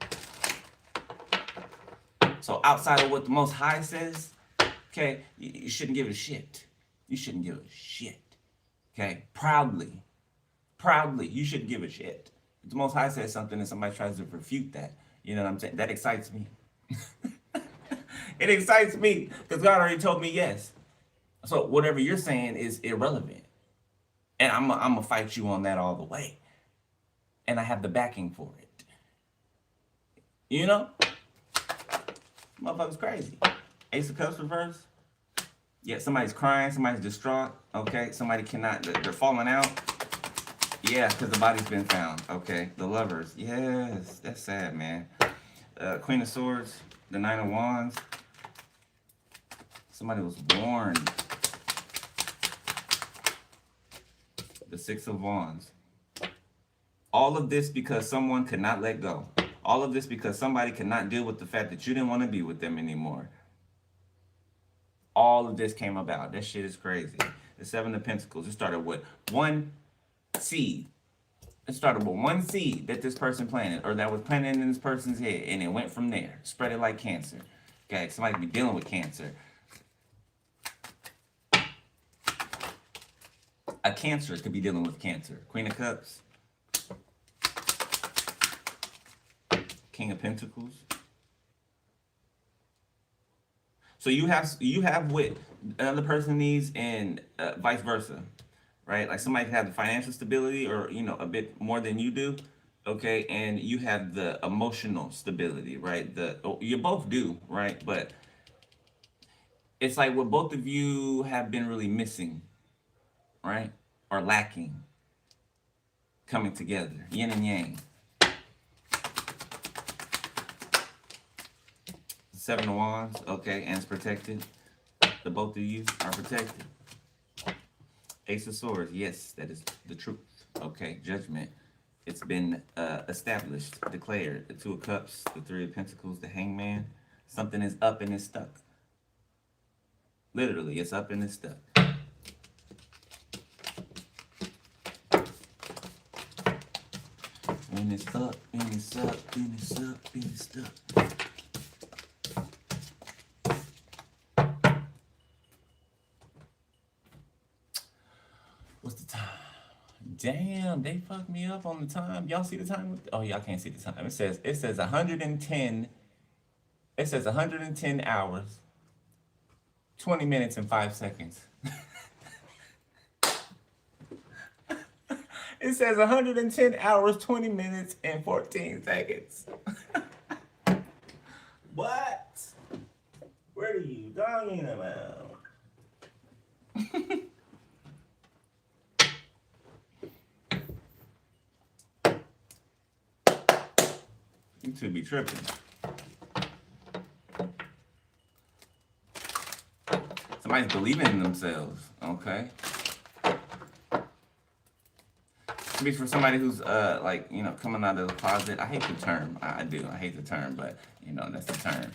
So outside of what the Most High says, okay, you shouldn't give a shit. You shouldn't give a shit. Okay? Proudly, you shouldn't give a shit. If the Most High says something and somebody tries to refute that, you know what I'm saying? That excites me. It excites me because God already told me yes. So whatever you're saying is irrelevant. And I'm going to fight you on that all the way. And I have the backing for it. You know? Motherfucker's crazy. Ace of Cups reverse. Yeah, somebody's crying. Somebody's distraught. Okay, somebody cannot, they're falling out. Yeah, because the body's been found. Okay, the Lovers. Yes, that's sad, man. Queen of Swords. The Nine of Wands. Somebody was warned. The Six of Wands. All of this because someone could not let go. All of this because somebody could not deal with the fact that you didn't want to be with them anymore. All of this came about. That shit is crazy. The Seven of Pentacles. It started with one seed. It started with one seed that this person planted, or that was planted in this person's head, and it went from there. Spread it like cancer. Okay, somebody be dealing with cancer. A Cancer could be dealing with cancer. Queen of Cups. King of Pentacles. So you have what another person needs, and vice versa, right? Like somebody can have the financial stability, or a bit more than you do, okay, and you have the emotional stability, right? You both do, right? But it's like what both of you have been really missing, right, or lacking, coming together, yin and yang. Seven of Wands, okay, and it's protected. The both of you are protected. Ace of Swords. Yes, that is the truth. Okay, Judgment. It's been established, declared. The Two of Cups, the Three of Pentacles, the Hangman. Something is up and it's stuck. Literally, it's up and it's stuck. When it's up, and it's up, and it's up, and it's stuck. What's the time? Damn, they fucked me up on the time. Y'all see the time? Oh, y'all can't see the time. It says 110. It says 110 hours, 20 minutes and 5 seconds. It says 110 hours, 20 minutes and 14 seconds. What? Where are you talking about? You two be tripping. Somebody's believing in themselves, okay? Could be for somebody who's like, you know, coming out of the closet. I hate the term. I do. I hate the term, but you know, that's the term.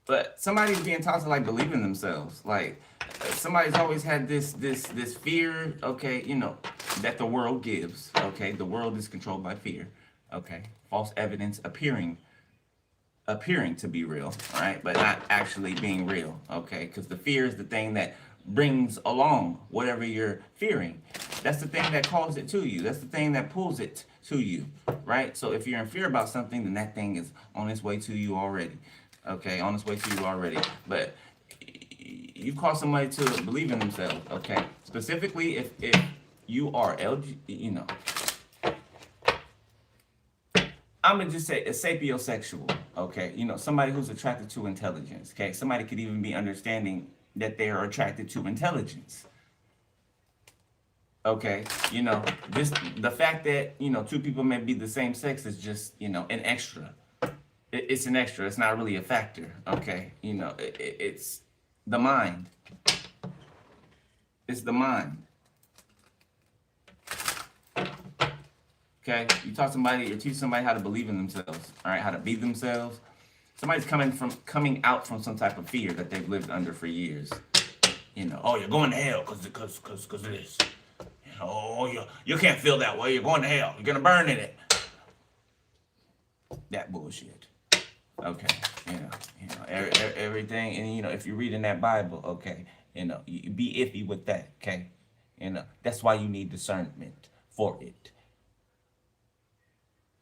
But somebody's being taught to like believe in themselves. Like somebody's always had this fear, okay, you know, that the world gives. Okay, the world is controlled by fear. Okay, false evidence appearing to be real, all right, but not actually being real. Okay, because the fear is the thing that brings along whatever you're fearing. That's the thing that calls it to you. That's the thing that pulls it to you, right? So if you're in fear about something, then that thing is on its way to you already. Okay, on its way to you already. But you cause somebody to believe in themselves. Okay, specifically if you are LG, you know, I'm gonna just say a sapiosexual. Okay, you know, somebody who's attracted to intelligence. Okay, somebody could even be understanding that they are attracted to intelligence. Okay, you know, just the fact that, you know, two people may be the same sex is just, you know, an extra. It's an extra. It's not really a factor. Okay, you know, it's the mind. It's the mind. Okay, you taught somebody, you teach somebody how to believe in themselves. All right, how to be themselves. Somebody's coming out from some type of fear that they've lived under for years. You know, oh, you're going to hell because of this. You know, oh, you can't feel that way. You're going to hell. You're gonna burn in it. That bullshit. Okay, you know, everything, and you know, if you're reading that Bible, okay, you know, you be iffy with that. Okay, you know, that's why you need discernment for it.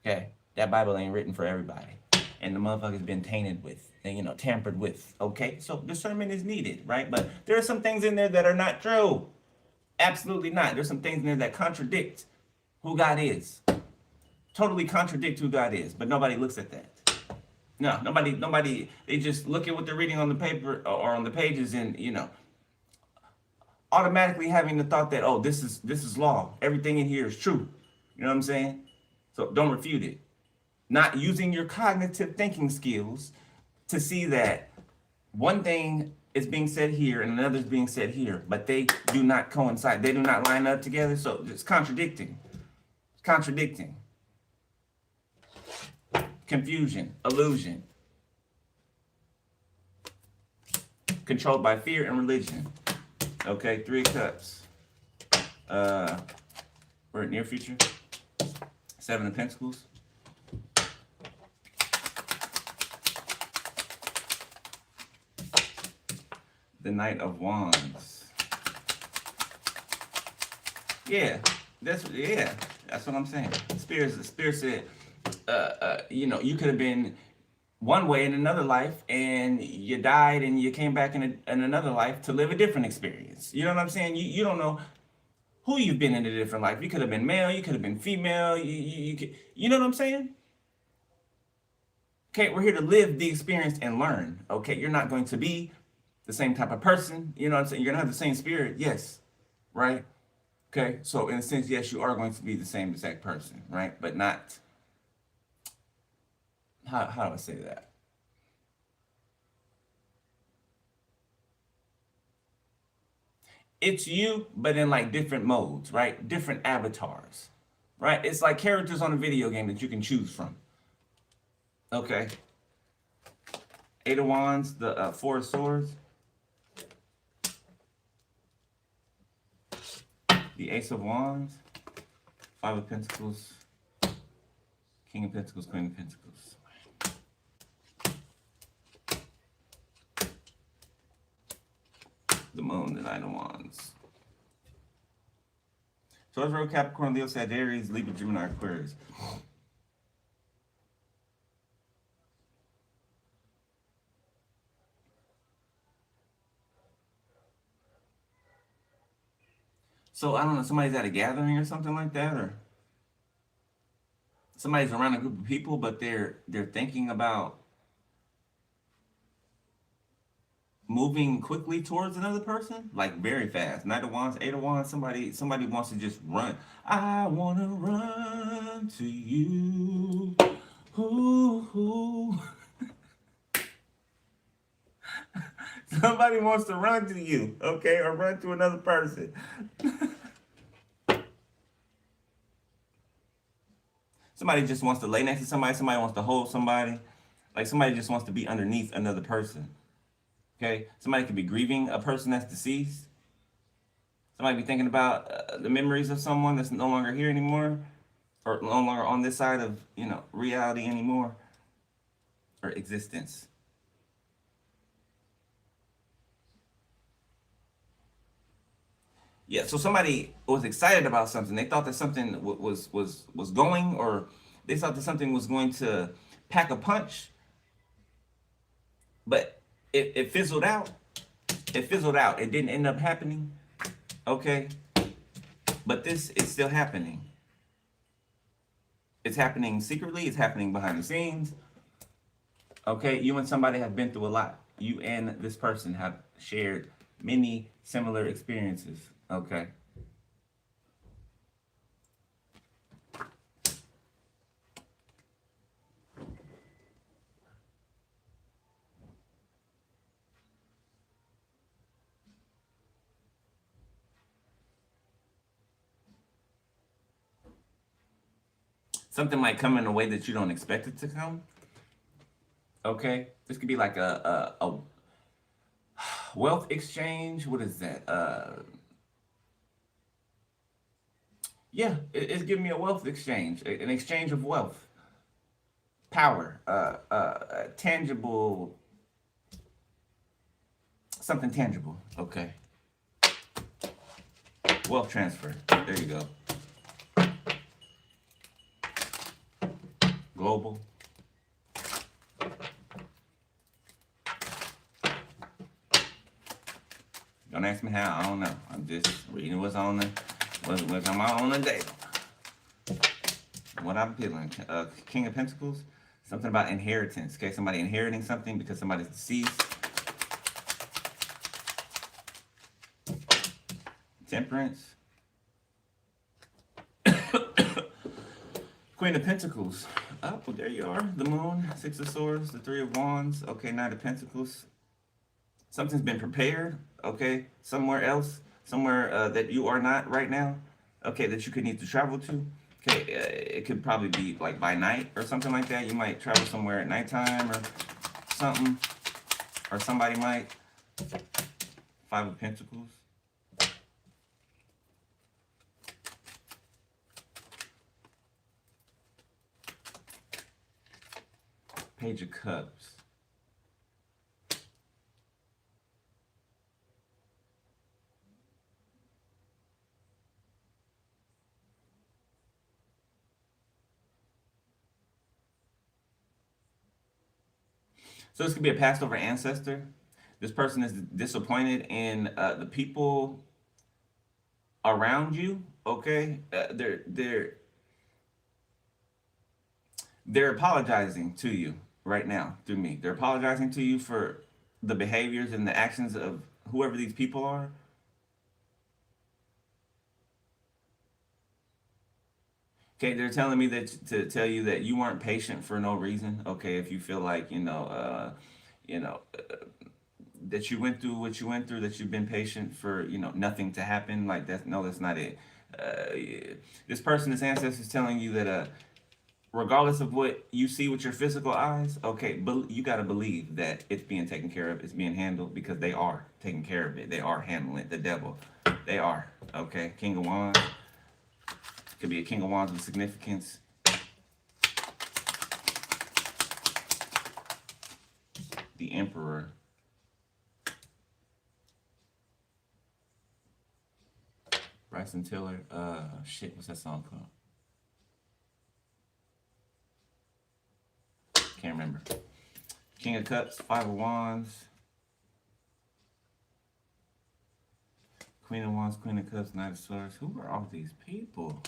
Okay, that Bible ain't written for everybody, and the motherfucker's been tainted with, and you know, tampered with. Okay, so discernment is needed, right? But there are some things in there that are not true. Absolutely not. There's some things in there that contradict who God is. Totally contradict who God is, but nobody looks at that. No, nobody. They just look at what they're reading on the paper or on the pages, and you know, automatically having the thought that, oh, this is law. Everything in here is true. You know what I'm saying? So don't refute it. Not using your cognitive thinking skills to see that one thing is being said here and another is being said here, but they do not coincide. They do not line up together. So it's contradicting. It's contradicting. Confusion, illusion. Controlled by fear and religion. Okay, 3 of Cups. We're at near future. 7 of Pentacles. The Knight of Wands. Yeah, that's what I'm saying. Spirit said, you know, you could have been one way in another life, and you died, and you came back in another life to live a different experience. You know what I'm saying? You don't know who you've been in a different life. You could have been male, you could have been female. You know what I'm saying? Okay, we're here to live the experience and learn. Okay, you're not going to be the same type of person. You know what I'm saying? You're gonna have the same spirit, yes, right? Okay, so in a sense, yes, you are going to be the same exact person, right? But not. How do I say that? It's you, but in like different modes, right? Different avatars, right? It's like characters on a video game that you can choose from. Okay. Eight of Wands, the Four of Swords, the Ace of Wands, Five of Pentacles, King of Pentacles, Queen of Pentacles. The Moon, the Nine of Wands. Taurus, Virgo, Capricorn, Leo, Sagittarius, Libra, Gemini, Aquarius. So I don't know, somebody's at a gathering or something like that, or somebody's around a group of people, but they're thinking about moving quickly towards another person, like very fast. Knight of Wands, Eight of Wands. Somebody wants to just run. I wanna run to you. Ooh, ooh. Somebody wants to run to you, okay, or run to another person. Somebody just wants to lay next to somebody. Somebody wants to hold somebody. Like somebody just wants to be underneath another person. Okay, somebody could be grieving a person that's deceased. Somebody be thinking about the memories of someone that's no longer here anymore, or no longer on this side of reality anymore, or existence. Yeah, so somebody was excited about something. They thought that something was going, or they thought that something was going to pack a punch, but it fizzled out. It fizzled out. It didn't end up happening. Okay, but this is still happening. It's happening secretly. It's happening behind the scenes. Okay, you and somebody have been through a lot. You and this person have shared many similar experiences. Okay. Something might come in a way that you don't expect it to come. Okay, this could be like a wealth exchange. What is that? Yeah, it's giving me a wealth exchange, an exchange of wealth, power, tangible, something tangible. Okay, wealth transfer. There you go. Global. Don't ask me how. I don't know. I'm just reading what's on the day. What I'm feeling. King of Pentacles. Something about inheritance. Okay, somebody inheriting something because somebody's deceased. Temperance. Queen of Pentacles. Oh, well, there you are. The Moon, Six of Swords, the Three of Wands. Okay, Knight of Pentacles. Something's been prepared. Okay, somewhere else, somewhere that you are not right now. Okay, that you could need to travel to. Okay, it could probably be like by night or something like that. You might travel somewhere at nighttime or something, or somebody might. Five of Pentacles. Page of Cups. So this could be a passed over ancestor. This person is disappointed in the people around you. Okay, they're apologizing to you right now through me. They're apologizing to you for the behaviors and the actions of whoever these people are. Okay, they're telling me that to tell you that you weren't patient for no reason. Okay, if you feel like you know that you went through what you went through, that you've been patient for, nothing to happen. Like that, no, that's not it. Yeah. This person, this ancestor is telling you that regardless of what you see with your physical eyes, okay, but you got to believe that it's being taken care of, it's being handled, because they are taking care of it. They are handling it. The devil, they are. Okay, King of Wands. Could be a King of Wands with significance. The Emperor. Bryson Tiller. Shit, what's that song called? Can't remember. King of Cups, Five of Wands. Queen of Wands, Queen of Cups, Knight of Swords. Who are all these people?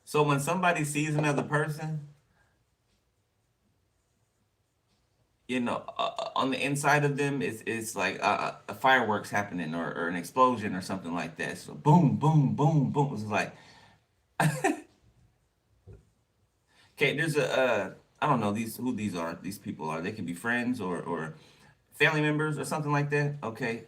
So when somebody sees another person, on the inside of them, it's like a fireworks happening, or an explosion or something like that. So boom, boom, boom, boom. It's like, okay, there's I don't know who these are. These people are. They could be friends or family members or something like that. Okay.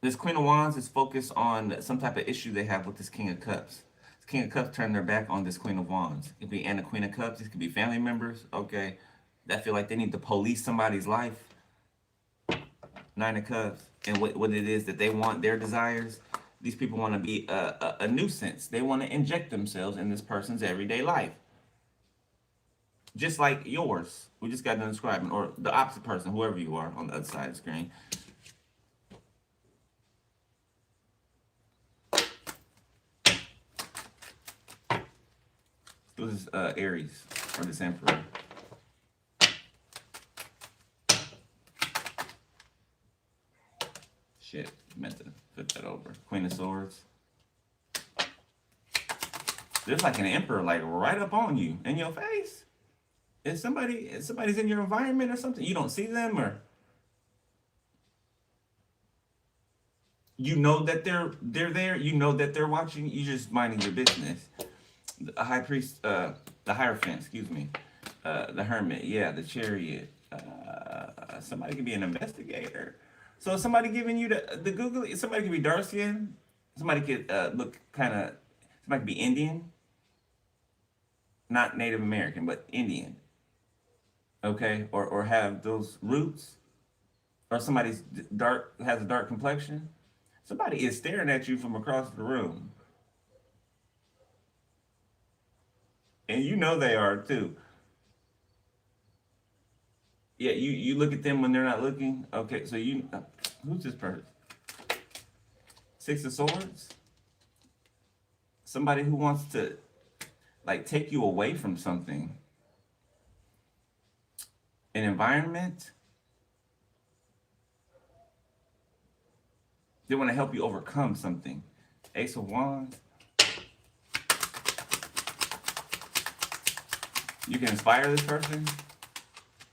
This Queen of Wands is focused on some type of issue they have with this King of Cups. This King of Cups turned their back on this Queen of Wands. It could be and the Queen of Cups. This could be family members. Okay. That feel like they need to police somebody's life. Nine of Cups. And what it is that they want, their desires. These people want to be a nuisance. They want to inject themselves in this person's everyday life. Just like yours. We just got done describing. Or the opposite person, whoever you are on the other side of the screen. This is Aries, or this Emperor. Shit, meant to flip that over. Queen of Swords. There's like an Emperor, like right up on you, in your face. If somebody's in your environment or something, you don't see them, or you know that they're there. You know that they're watching. You just minding your business. The High Priest, the Hierophant, excuse me, the Hermit, yeah, the Chariot. Somebody could be an investigator. So somebody giving you the Google. Somebody could be dark skin. Somebody could look kind of. Somebody could be Indian, not Native American, but Indian. Okay, or have those roots, or somebody's dark, has a dark complexion. Somebody is staring at you from across the room. And you know they are too. Yeah, you look at them when they're not looking. Okay, so who's this person? Six of Swords? Somebody who wants to, like, take you away from something. An environment. They want to help you overcome something. Ace of Wands. You can inspire this person.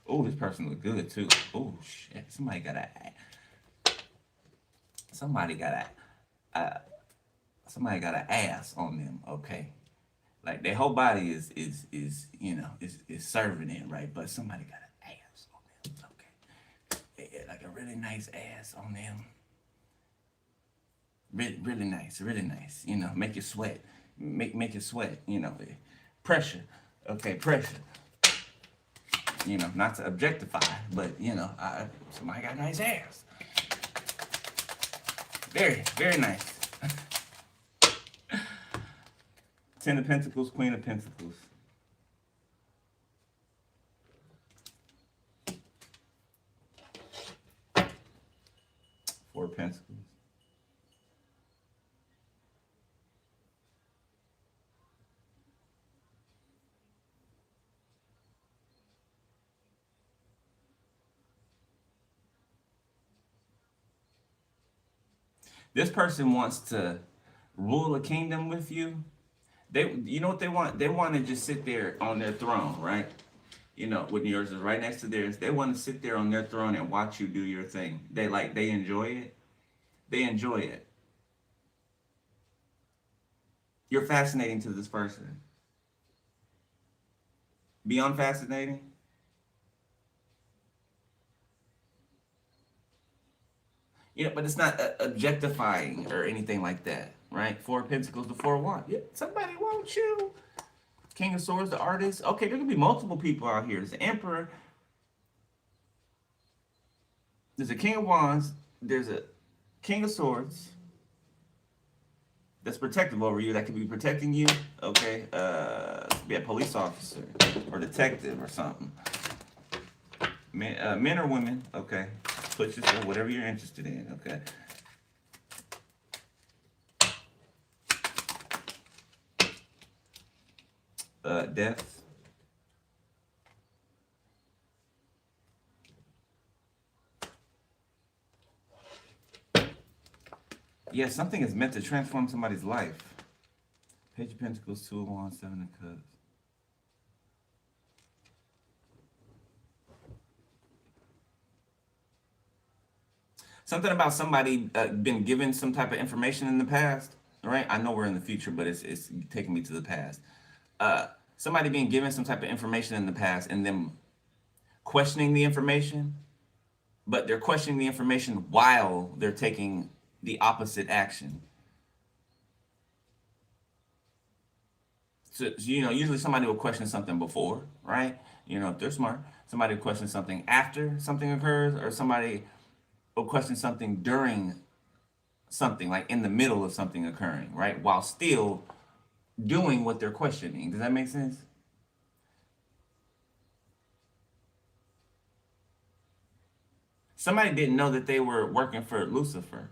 Oh, this person look good too. Oh shit! Somebody got an ass on them. Okay, like their whole body is serving it, right? But somebody got an ass on them. Okay, yeah, like a really nice ass on them. Really nice, really nice. Make you sweat. Make you sweat. Pressure. Okay, pressure. Not to objectify, but somebody got a nice ass. Very, very nice. Ten of Pentacles, Queen of Pentacles. Four of Pentacles. This person wants to rule a kingdom with you. You know what they want? They want to just sit there on their throne, right? When yours is right next to theirs, they want to sit there on their throne and watch you do your thing. They enjoy it. They enjoy it. You're fascinating to this person. Beyond fascinating, but it's not objectifying or anything like that, right? Four of Pentacles, the Four of Wands. Yeah, somebody wants you. King of Swords, the artist. Okay, there could be multiple people out here. There's the Emperor. There's a King of Wands. There's a King of Swords that's protective over you. That could be protecting you. Okay, be a police officer or detective or something. Men or women. Okay, put yourself whatever you're interested in. Okay. Death. Yeah, something is meant to transform somebody's life. Page of Pentacles, Two of Wands, Seven of Cups. Something about somebody been given some type of information in the past, right? I know we're in the future, but it's taking me to the past. Somebody being given some type of information in the past and them questioning the information, but they're questioning the information while they're taking the opposite action. So, usually somebody will question something before, right? If they're smart, somebody will question something after something occurs, or somebody will question something during something, like in the middle of something occurring, right? While still doing what they're questioning. Does that make sense? Somebody didn't know that they were working for Lucifer.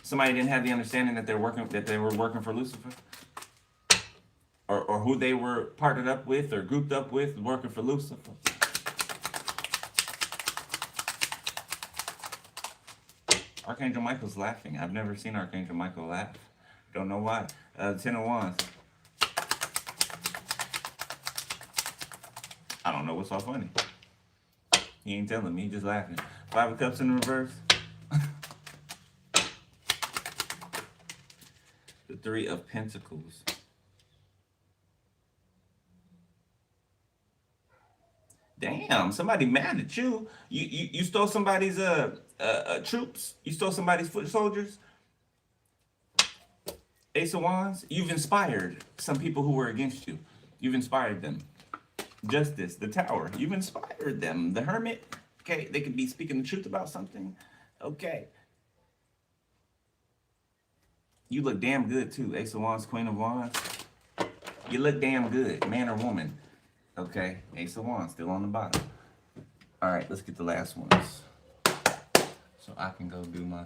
Somebody didn't have the understanding that they were working for Lucifer, or who they were partnered up with or grouped up with working for Lucifer. Archangel Michael's laughing. I've never seen Archangel Michael laugh. Don't know why. Ten of Wands. I don't know what's so funny. He ain't telling me. He just laughing. Five of Cups in reverse. The Three of Pentacles. Damn, somebody mad at you. You stole somebody's troops. You stole somebody's foot soldiers. Ace of Wands. You've inspired some people who were against you. You've inspired them. Justice, the Tower. You've inspired them. The Hermit. Okay, they could be speaking the truth about something. Okay. You look damn good too. Ace of Wands, Queen of Wands. You look damn good, man or woman. Okay, Ace of Wands still on the bottom. All right, let's get the last ones, so I can go do my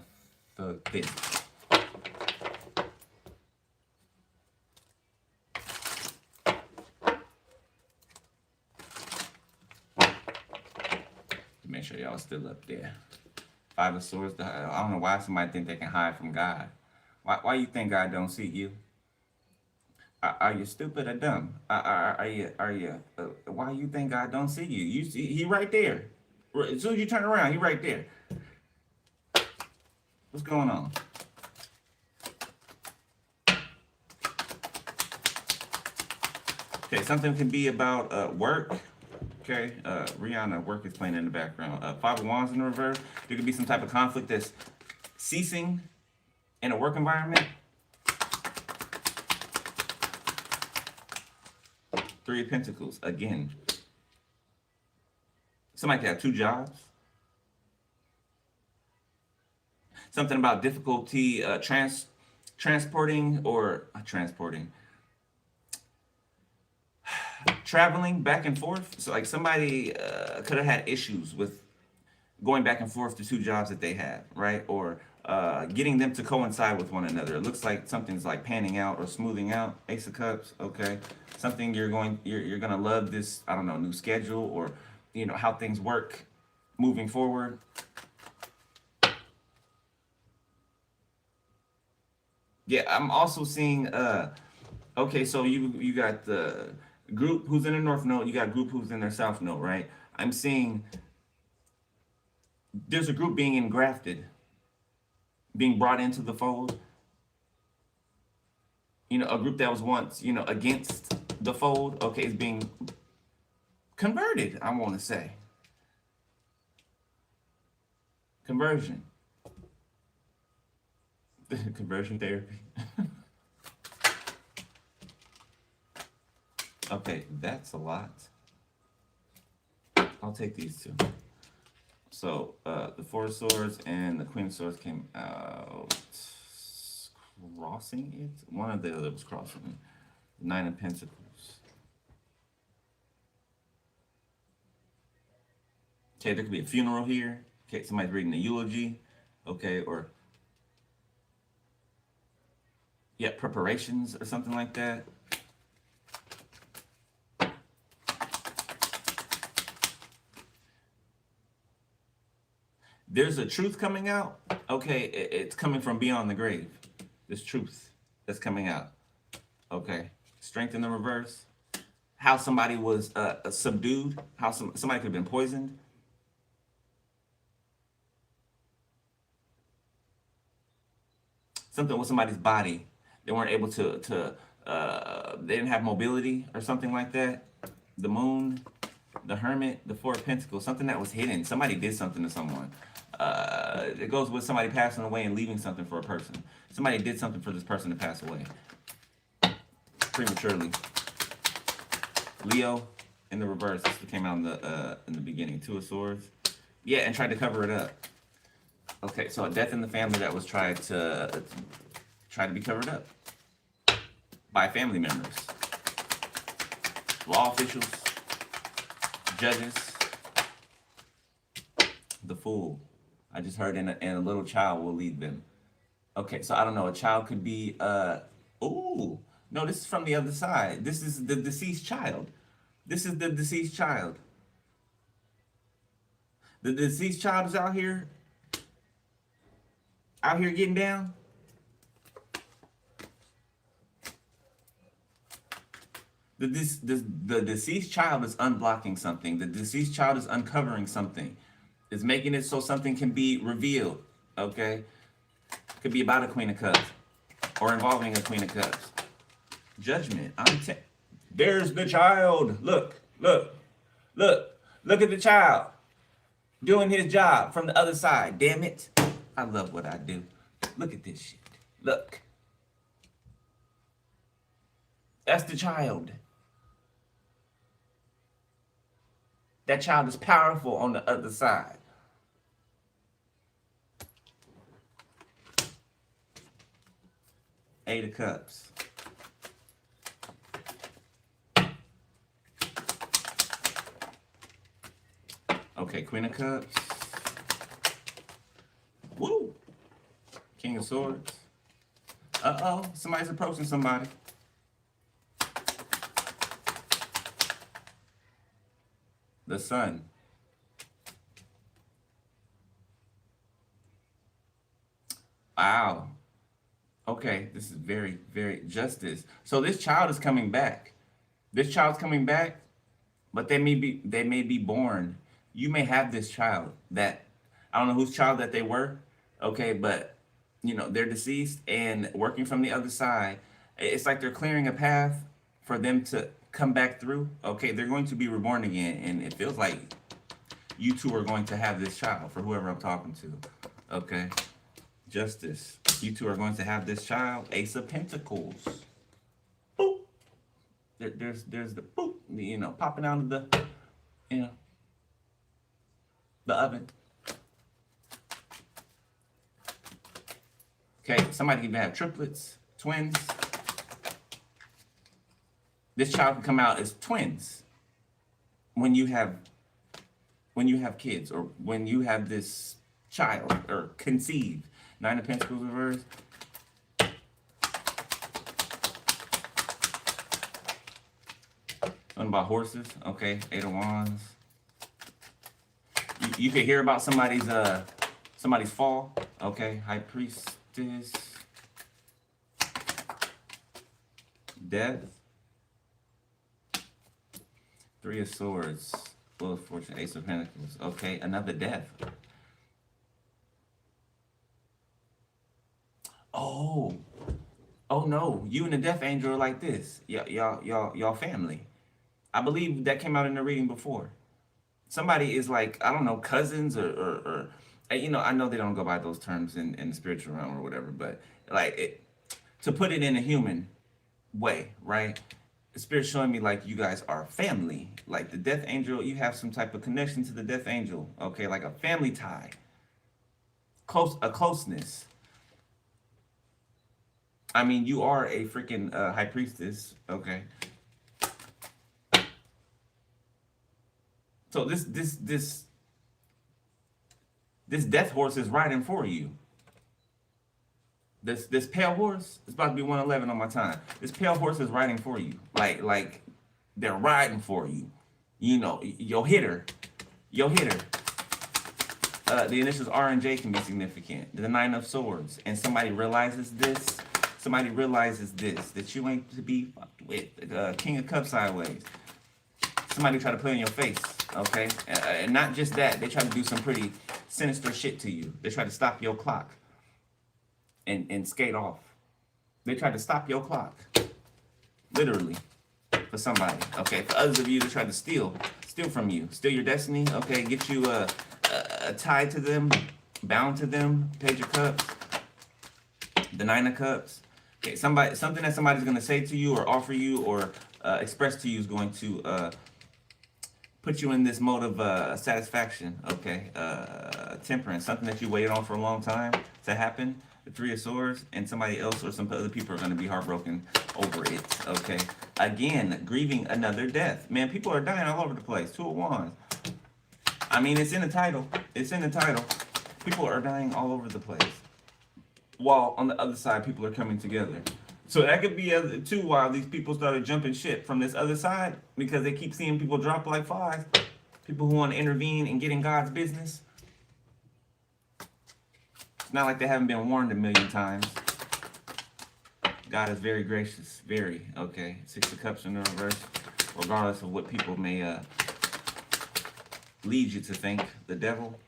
thug thing. Make sure y'all still up there. Five of Swords. I don't know why somebody think they can hide from God. Why you think God don't see you? Are you stupid or dumb? Are you? Why you think God don't see you? You see, he right there. As soon as you turn around, he right there. What's going on? Okay, something can be about work. Okay, Rihanna, work is playing in the background. Five of Wands in the reverse. There could be some type of conflict that's ceasing in a work environment. Three of Pentacles, again. Somebody could have two jobs. Something about difficulty transporting, traveling back and forth. So like somebody could have had issues with going back and forth to two jobs that they have, right? Or getting them to coincide with one another. It looks like something's like panning out or smoothing out. Ace of Cups, okay. Something you're gonna love this, I don't know, new schedule, or how things work moving forward. Yeah, I'm also seeing okay, so you got the group who's in the North Node, you got a group who's in their South Node, right? I'm seeing there's a group being engrafted, being brought into the fold. a group that was once, against the fold, okay, is being converted, I want to say. Conversion. Conversion therapy. Okay, that's a lot. I'll take these two. So the Four of Swords and the Queen of Swords came out crossing it. One of the other was crossing it. The Nine of Pentacles. Okay, there could be a funeral here. Okay, somebody's reading a eulogy. Okay, or yeah, preparations or something like that. There's a truth coming out. Okay, it's coming from beyond the grave. This truth that's coming out. Okay, strength in the reverse. How somebody was subdued. How somebody could have been poisoned. Something with somebody's body. They weren't able to they didn't have mobility or something like that. The Moon, the Hermit, the Four of Pentacles, something that was hidden. Somebody did something to someone. It goes with somebody passing away and leaving something for a person. Somebody did something for this person to pass away prematurely. Leo in the reverse. This came out in the beginning. Two of Swords. Yeah, and tried to cover it up. Okay, so a death in the family that was tried to be covered up by family members, law officials, judges. The Fool. I just heard and a little child will lead them. Okay, so I don't know. A child could be ooh. No, this is from the other side. This is the deceased child. This is the deceased child. The deceased child is out here getting down. The deceased child is unblocking something. The deceased child is uncovering something. It's making it so something can be revealed. Okay? Could be about a Queen of Cups or involving a Queen of Cups. Judgment. There's the child. Look at the child doing his job from the other side. Damn it. I love what I do. Look at this shit. Look. That's the child. That child is powerful on the other side. Eight of Cups. Okay, Queen of Cups. Woo! King of Swords. Uh-oh, somebody's approaching somebody. The Sun. Wow. Okay, this is very, very justice. So this child is coming back. This child's coming back, but they may be born. You may have this child that I don't know whose child that they were. Okay, but they're deceased and working from the other side. It's like they're clearing a path for them to come back through. Okay, they're going to be reborn again, and it feels like you two are going to have this child for whoever I'm talking to. Okay, justice. You two are going to have this child. Ace of Pentacles. Boop. There's the boop. Popping out of the the oven. Okay, somebody even have triplets, twins. This child can come out as twins when you have kids or when you have this child or conceived. Nine of Pentacles reverse. Something about horses. Okay, Eight of Wands. You could hear about somebody's fall. Okay, High Priestess. Death. Three of Swords. Wheel of Fortune. Ace of Pentacles. Okay, another death. Oh no, you and the death angel are like this. Y'all family. I believe that came out in the reading before. Somebody is like, I don't know, cousins or I know they don't go by those terms in the spiritual realm or whatever, but like to put it in a human way, right? The spirit's showing me like you guys are family. Like the death angel, you have some type of connection to the death angel, okay? Like a family tie, a closeness. I mean, you are a freaking high priestess, okay? So this death horse is riding for you. This pale horse, it's about to be 111 on my time. This pale horse is riding for you. Like they're riding for you. You know, your hitter. Your hitter. The initials R and J can be significant. The Nine of Swords. And somebody realizes this. Somebody realizes this. That you ain't to be fucked with. King of Cups sideways. Somebody try to play in your face. Okay? And not just that. They try to do some pretty sinister shit to you. They try to stop your clock. And skate off. They tried to stop your clock. Literally. For somebody. Okay. For others of you that tried to steal from you. Steal your destiny. Okay. Get you tied to them. Bound to them. Page of Cups. The Nine of Cups. Okay. Something that somebody's going to say to you or offer you or express to you is going to put you in this mode of satisfaction. Okay. Temperance. Something that you waited on for a long time to happen. The Three of Swords, and somebody else or some other people are going to be heartbroken over it, okay? Again, grieving another death. Man, people are dying all over the place. Two of Wands. I mean, it's in the title. It's in the title. People are dying all over the place. While on the other side, people are coming together. So that could be too why these people started jumping ship from this other side, because they keep seeing people drop like flies. People who want to intervene and get in God's business. Not like they haven't been warned a million times. God is very gracious, very, okay. Six of Cups in the reverse, regardless of what people may lead you to think. The Devil.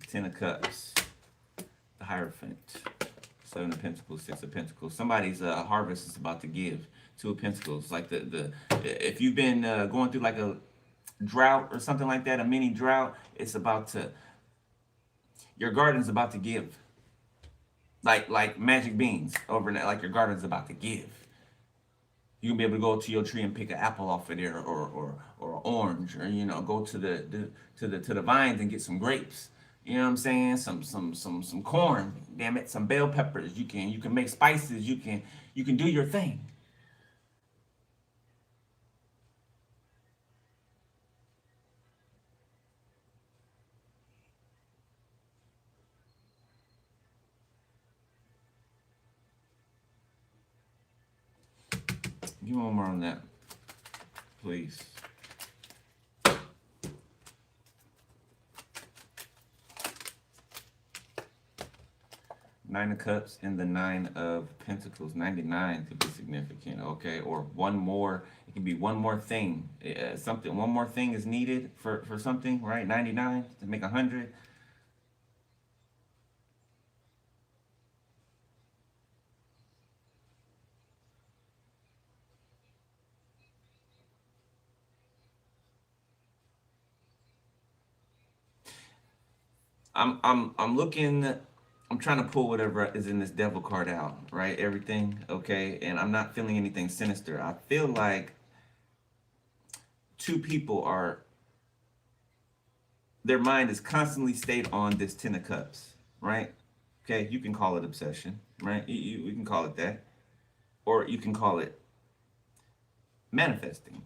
Ten of Cups. The Hierophant. Seven of Pentacles, Six of Pentacles. Somebody's harvest is about to give. Two of Pentacles. Like if you've been going through like a drought or something like that, a mini drought, it's about to, your garden's about to give, like magic beans overnight. Like your garden's about to give. You can be able to go to your tree and pick an apple off of there, or an orange, or go to the vines and get some grapes. You know what I'm saying? Some corn, damn it, some bell peppers. You can make spices. You can do your thing. Give me one more on that, please. Nine of Cups and the Nine of Pentacles. 99 could be significant, okay? Or one more. It can be one more thing. One more thing is needed for something, right? 99 to make 100. I'm looking, I'm trying to pull whatever is in this Devil card out, right? Everything, okay? And I'm not feeling anything sinister. I feel like two people are, their mind is constantly stayed on this Ten of Cups, right? Okay, you can call it obsession, right? We can call it that. Or you can call it manifesting,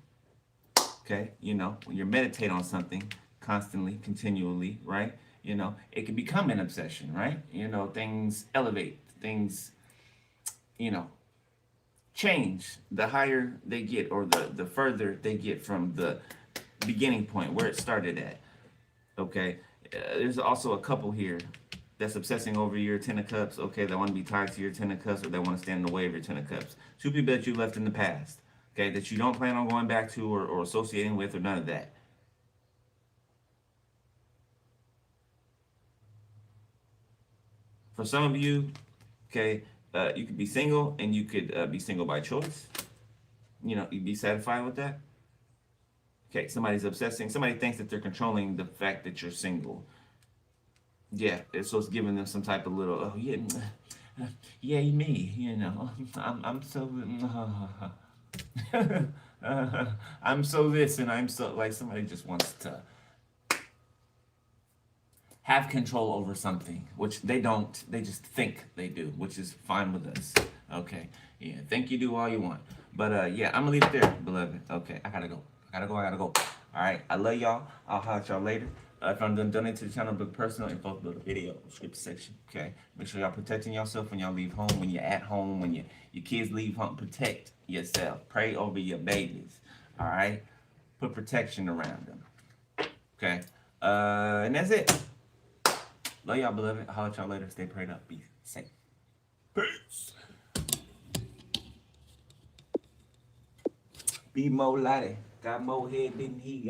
okay? When you meditate on something constantly, continually, right? It can become an obsession, right? Things elevate, things, change the higher they get, or the further they get from the beginning point where it started at, okay? There's also a couple here that's obsessing over your Ten of Cups, okay? That want to be tied to your Ten of Cups, or they want to stand in the way of your Ten of Cups. Two people that you left in the past, okay? That you don't plan on going back to or associating with, or none of that. For some of you, okay, you could be single and you could be single by choice. You know, you'd be satisfied with that. Okay, somebody's obsessing. Somebody thinks that they're controlling the fact that you're single. Yeah, so it's giving them some type of little, oh yeah, yay me, you know, I'm so, I'm so this and I'm so, like somebody just wants to have control over something, which they don't. They just think they do, which is fine with us. Okay. Yeah. Think you do all you want. But yeah, I'm gonna leave it there, beloved. Okay. I gotta go. I gotta go. All right. I love y'all. I'll holler at y'all later. If I'm done donate to the channel, book personal info, below the video description section. Okay. Make sure y'all protecting yourself when y'all leave home, when you're at home, when your kids leave home. Protect yourself. Pray over your babies. All right. Put protection around them. Okay. And that's it. Love y'all, beloved. I'll holler at y'all later. Stay prayed up. Be safe. Peace. Be more lighty. Got more head than he got.